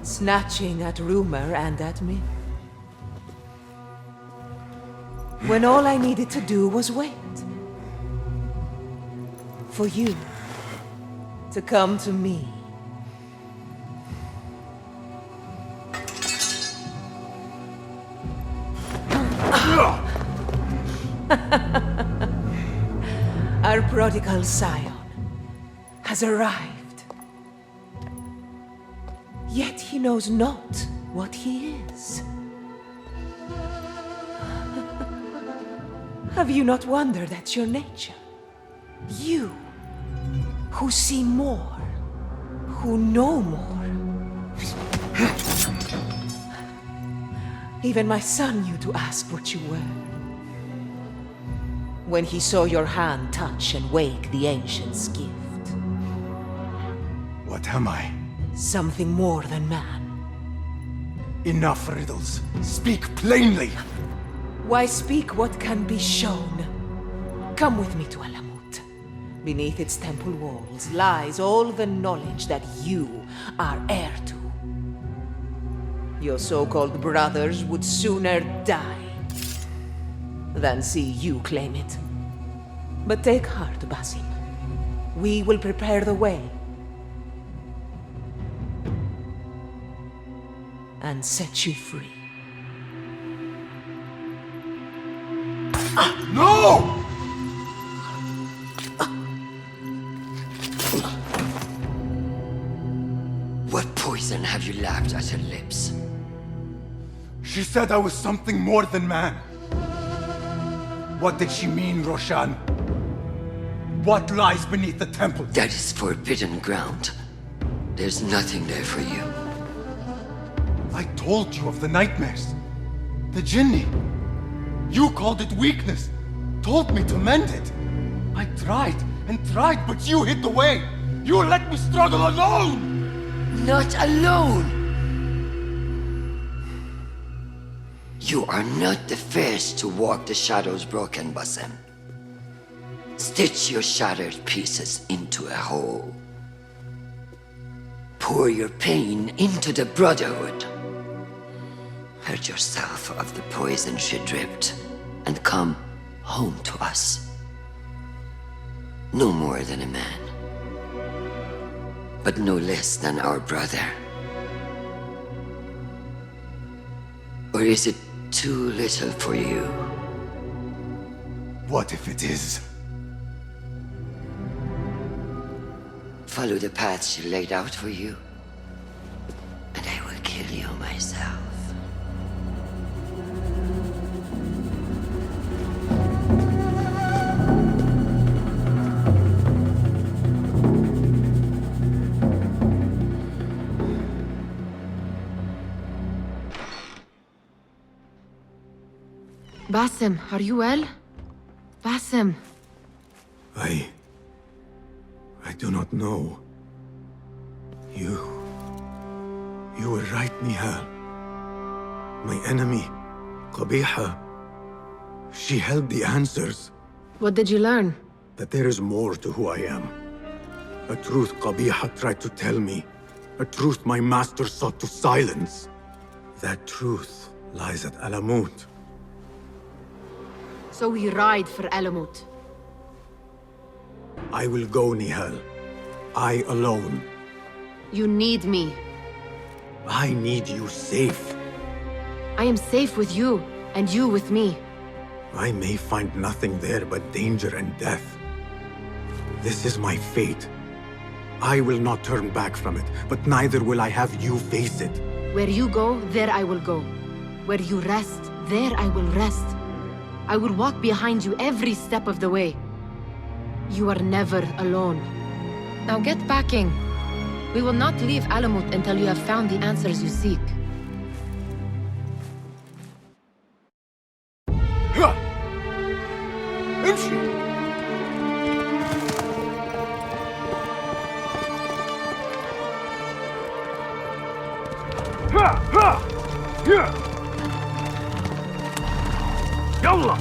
S3: Snatching at rumor and at myth. When all I needed to do was wait. For you to come to me. Our prodigal scion has arrived. Yet he knows not what he is. Have you not wondered at your nature? You, who see more, who know more. Even my son knew to ask what you were. When he saw your hand touch and wake the ancient's gift.
S7: What am I?
S3: Something more than man.
S7: Enough riddles. Speak plainly!
S3: Why speak what can be shown? Come with me to Alamut. Beneath its temple walls lies all the knowledge that you are heir to. Your so-called brothers would sooner die than see you claim it. But take heart, Basim. We will prepare the way. And set you free.
S15: No!
S1: What poison have you lapped at her lips?
S15: She said I was something more than man. What did she mean, Roshan? What lies beneath the temple?
S1: That is forbidden ground. There's nothing there for you.
S15: I told you of the nightmares. The Jinni. You called it weakness. Told me to mend it. I tried and tried, but you hid the way. You let me struggle alone!
S1: Not alone! You are not the first to walk the shadows broken, Basim. Stitch your shattered pieces into a whole. Pour your pain into the Brotherhood. Hurt yourself of the poison she dripped, and come home to us. No more than a man, but no less than our brother. Or is it too little for you?
S15: What if it is?
S1: Follow the path she laid out for you, and I will kill you myself.
S5: Basim, are you well? Basim.
S7: I do not know. You were right, Nihal. My enemy, Qabiha, she held the answers.
S5: What did you learn?
S7: That there is more to who I am. A truth Qabiha tried to tell me. A truth my master sought to silence. That truth lies at Alamut.
S5: So we ride for Alamut.
S7: I will go, Nihal. I alone.
S5: You need me.
S7: I need you safe.
S5: I am safe with you, and you with me.
S7: I may find nothing there but danger and death. This is my fate. I will not turn back from it, but neither will I have you face it.
S5: Where you go, there I will go. Where you rest, there I will rest. I will walk behind you every step of the way. You are never alone. Now get packing. We will not leave Alamut until you have found the answers you seek.
S8: يلا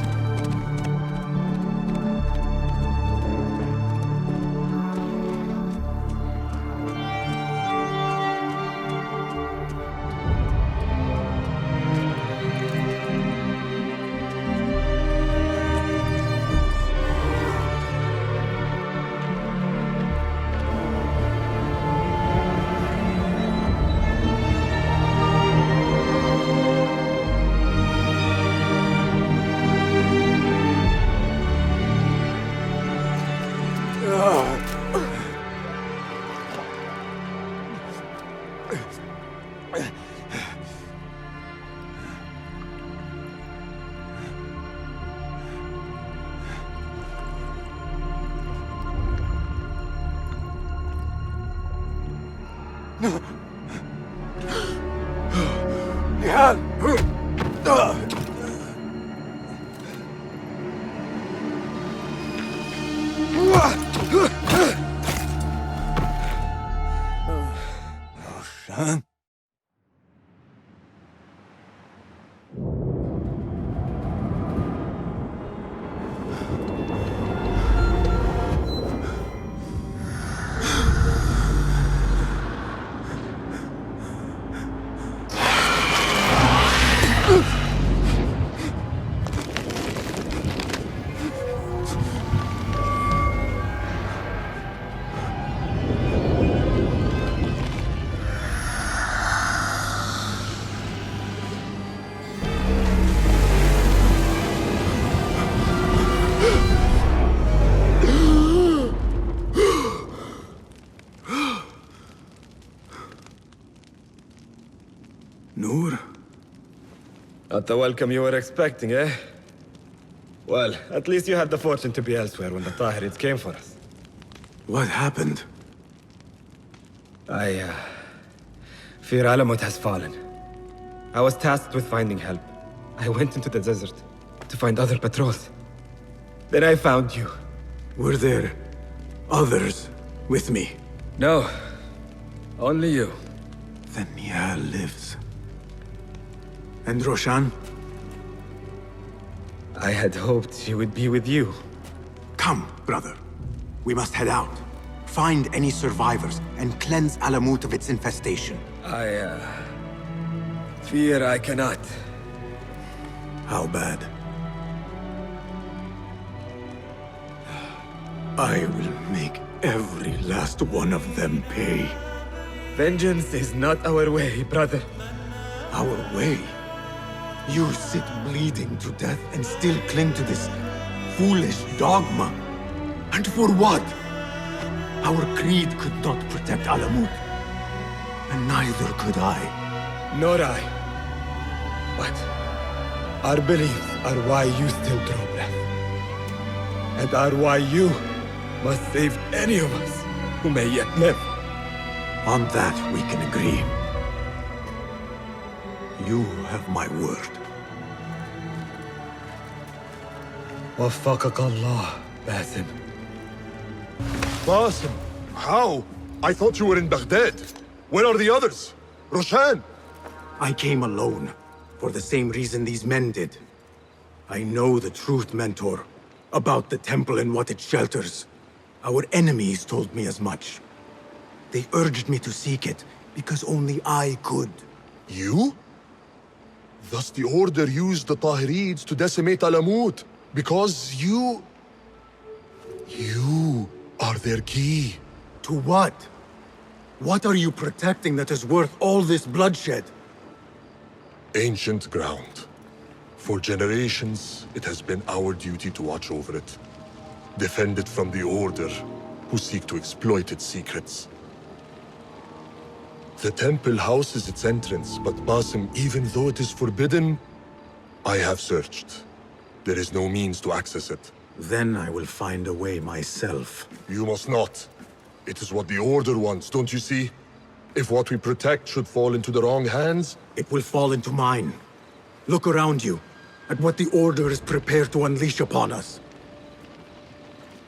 S13: Not the welcome you were expecting, eh? Well, at least you had the fortune to be elsewhere when the Tahirids came for us.
S7: What happened?
S13: I fear Alamut has fallen. I was tasked with finding help. I went into the desert to find other patrols. Then I found you.
S7: Were there others with me?
S13: No. Only you.
S7: Then Nia lives. And Roshan?
S13: I had hoped she would be with you.
S7: Come, brother. We must head out. Find any survivors and cleanse Alamut of its infestation.
S13: I fear I cannot.
S7: How bad? I will make every last one of them pay.
S13: Vengeance is not our way, brother.
S7: Our way? You sit bleeding to death and still cling to this foolish dogma. And for what? Our creed could not protect Alamut. And neither could I.
S13: Nor I. But our beliefs are why you still draw breath. And are why you must save any of us who may yet live.
S7: On that we can agree. You have my word.
S13: Waffaqak Allah, Basim.
S15: Basim, how? I thought you were in Baghdad. Where are the others? Roshan?
S7: I came alone, for the same reason these men did. I know the truth, Mentor, about the temple and what it shelters. Our enemies told me as much. They urged me to seek it, because only I could.
S15: You? Thus the Order used the Tahirids to decimate Alamut, because you are their key.
S7: To what? What are you protecting that is worth all this bloodshed?
S15: Ancient ground. For generations, it has been our duty to watch over it. Defend it from the Order, who seek to exploit its secrets. The temple houses its entrance, but Basim, even though it is forbidden, I have searched. There is no means to access it.
S7: Then I will find a way myself.
S15: You must not. It is what the Order wants, don't you see? If what we protect should fall into the wrong hands...
S7: It will fall into mine. Look around you, at what the Order is prepared to unleash upon us.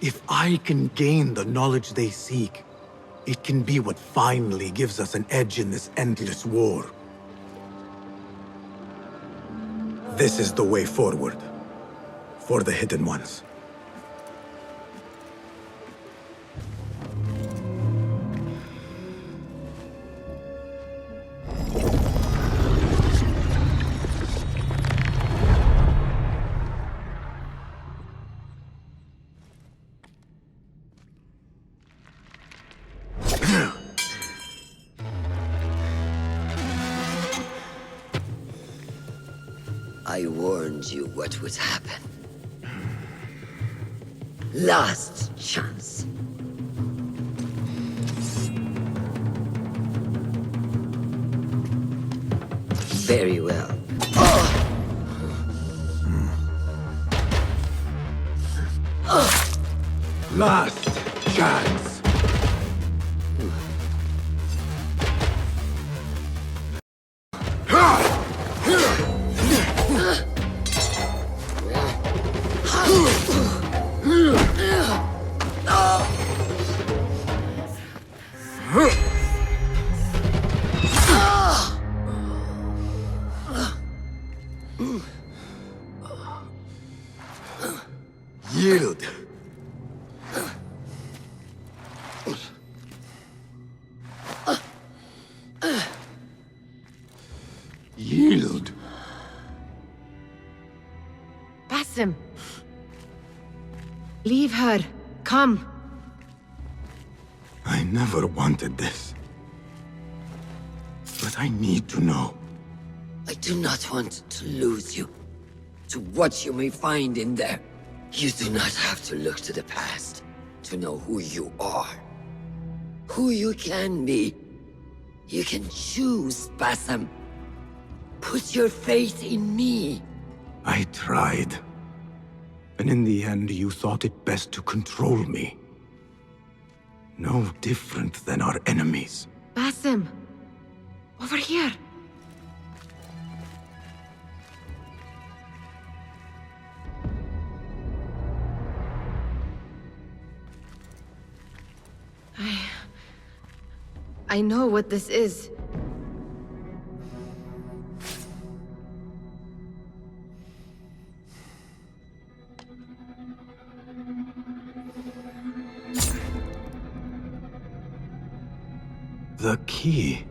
S7: If I can gain the knowledge they seek, it can be what finally gives us an edge in this endless war. This is the way forward. For the Hidden Ones.
S1: I warned you what would happen. Last chance. Very well.
S7: Last chance. Yield. Yield.
S5: Basim. Leave her. Come.
S7: I never wanted this. But I need to know.
S1: I do not want to lose you to what you may find in there. You do not have to look to the past to know who you are. Who you can be. You can choose, Basim. Put your faith in me.
S7: I tried. And in the end, you thought it best to control me. No different than our enemies.
S5: Basim! Over here! I know what this is.
S7: The key.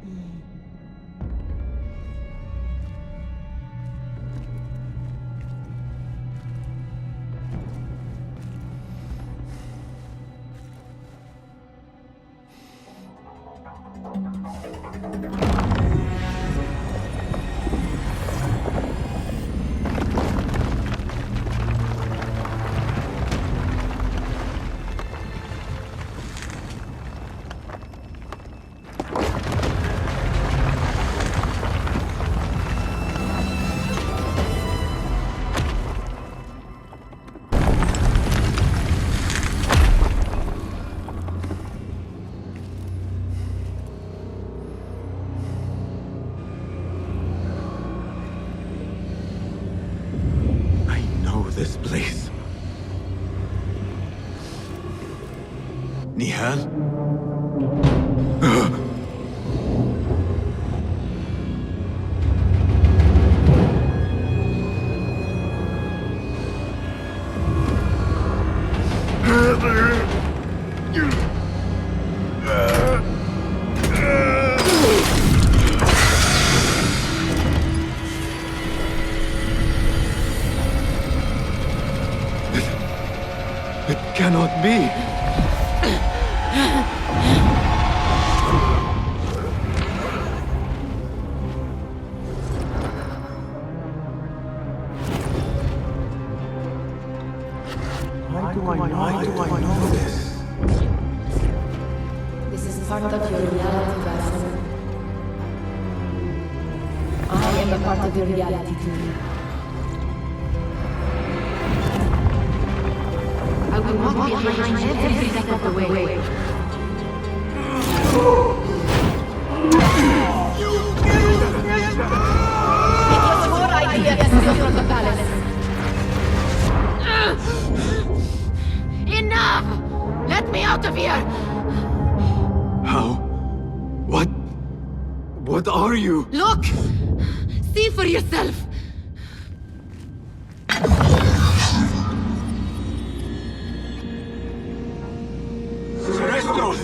S7: This place. Nihal? Cannot be. Why do I know this?
S5: This is part of your reality, Basim. I am a part of your reality too. I will walk behind you every step of the way. It was your idea to steal from the palace. Enough! Let me out of here!
S7: How? What are you?
S5: Look! See for yourself!
S10: Stalos!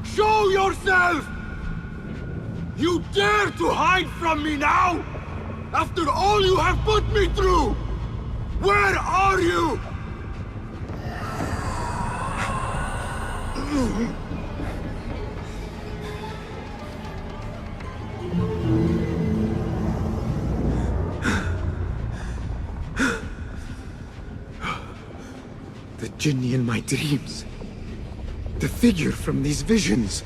S18: Show yourself! You dare to hide from me now? After all you have put me through! Where are you?
S7: The Jinni in my dreams. The figure from these visions.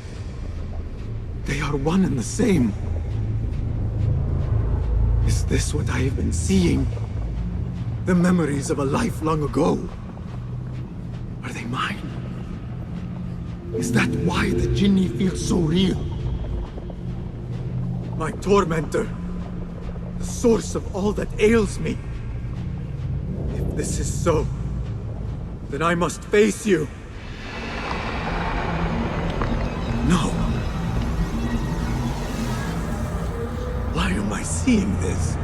S7: They are one and the same. Is this what I have been seeing? The memories of a life long ago? Are they mine? Is that why the Jinni feels so real? My tormentor. The source of all that ails me. If this is so, then I must face you. No. Why am I seeing this?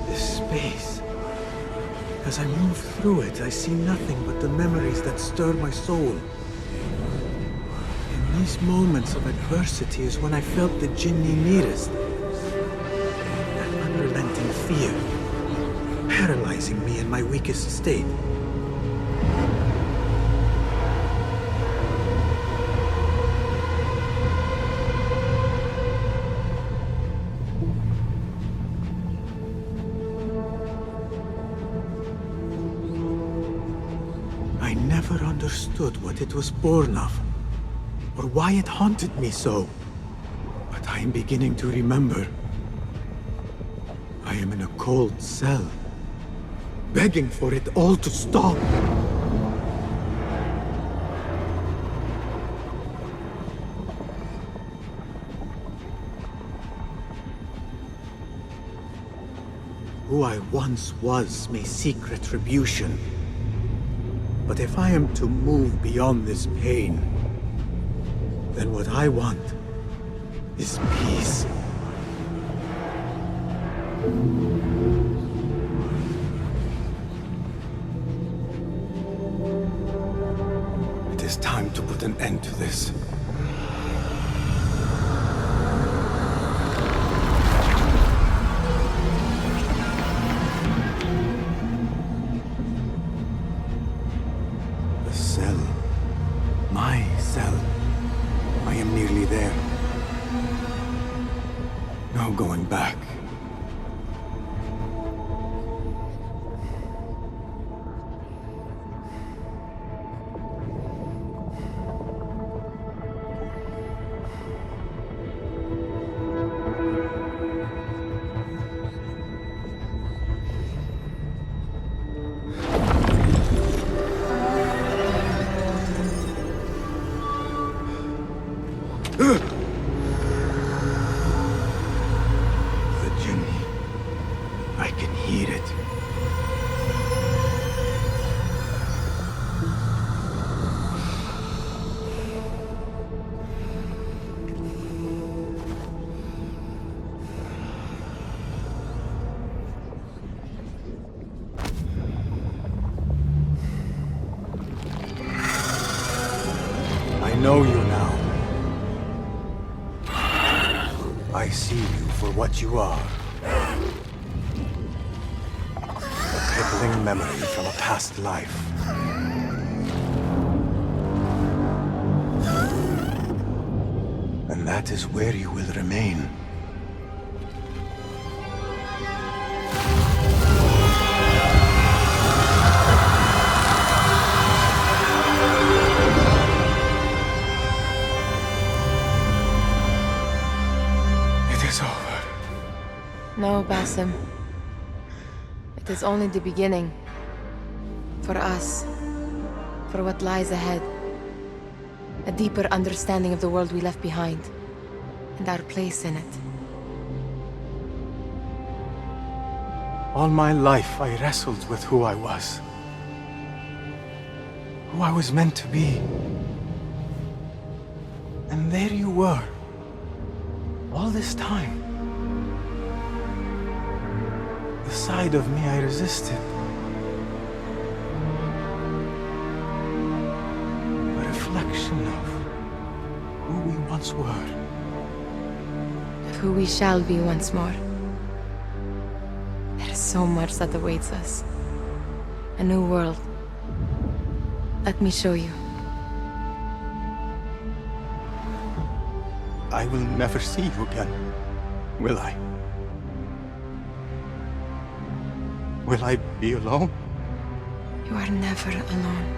S7: This space. As I move through it, I see nothing but the memories that stir my soul. In these moments of adversity is when I felt the Jinni nearest. That unrelenting fear, paralyzing me in my weakest state. I never understood what it was born of, or why it haunted me so. But I am beginning to remember. I am in a cold cell, begging for it all to stop. Who I once was may seek retribution. But if I am to move beyond this pain, then what I want is peace. It is time to put an end to this. The cell. My cell. I am nearly there. No going back. The Jinni. I can hear it. I know you now. I see you for what you are. A crippling memory from a past life. And that is where you will remain. It is over.
S5: No, Basim. It is only the beginning. For us. For what lies ahead. A deeper understanding of the world we left behind. And our place in it.
S7: All my life, I wrestled with who I was. Who I was meant to be. And there you were. All this time. The side of me I resisted. A reflection of who we once were.
S5: Of who we shall be once more. There is so much that awaits us. A new world. Let me show you.
S7: I will never see you again, will I? Will I be alone?
S5: You are never alone.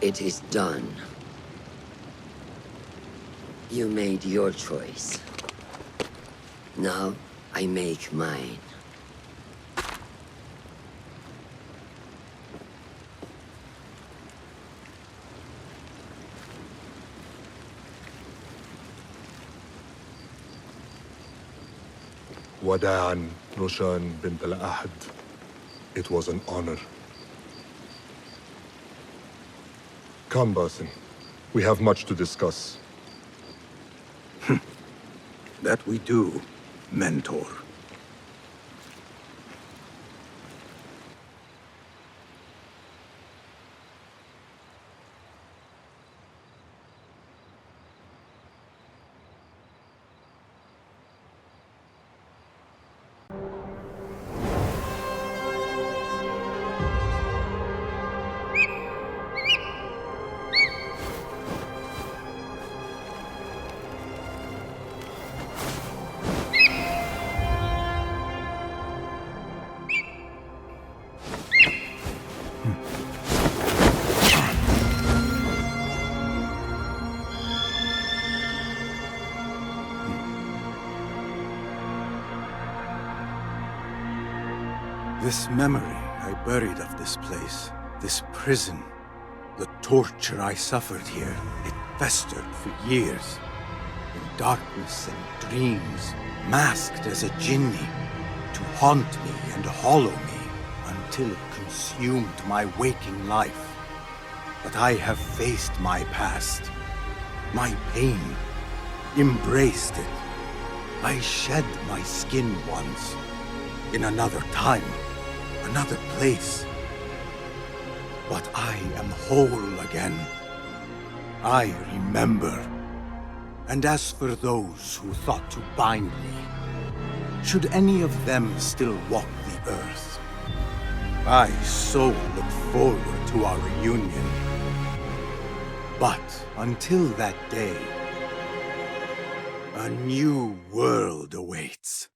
S1: It is done. You made your choice. Now, I make mine.
S18: وداعاً روشان بنت الأحد. It was an honor. Come, Basim. We have much to discuss.
S7: That we do, Mentor. This memory I buried of this place, this prison, the torture I suffered here, it festered for years. In darkness and dreams, masked as a jinni, to haunt me and hollow me, until it consumed my waking life. But I have faced my past, my pain, embraced it. I shed my skin once, in another time, another place. But I am whole again. I remember. And as for those who thought to bind me, should any of them still walk the earth, I so look forward to our reunion. But until that day, a new world awaits.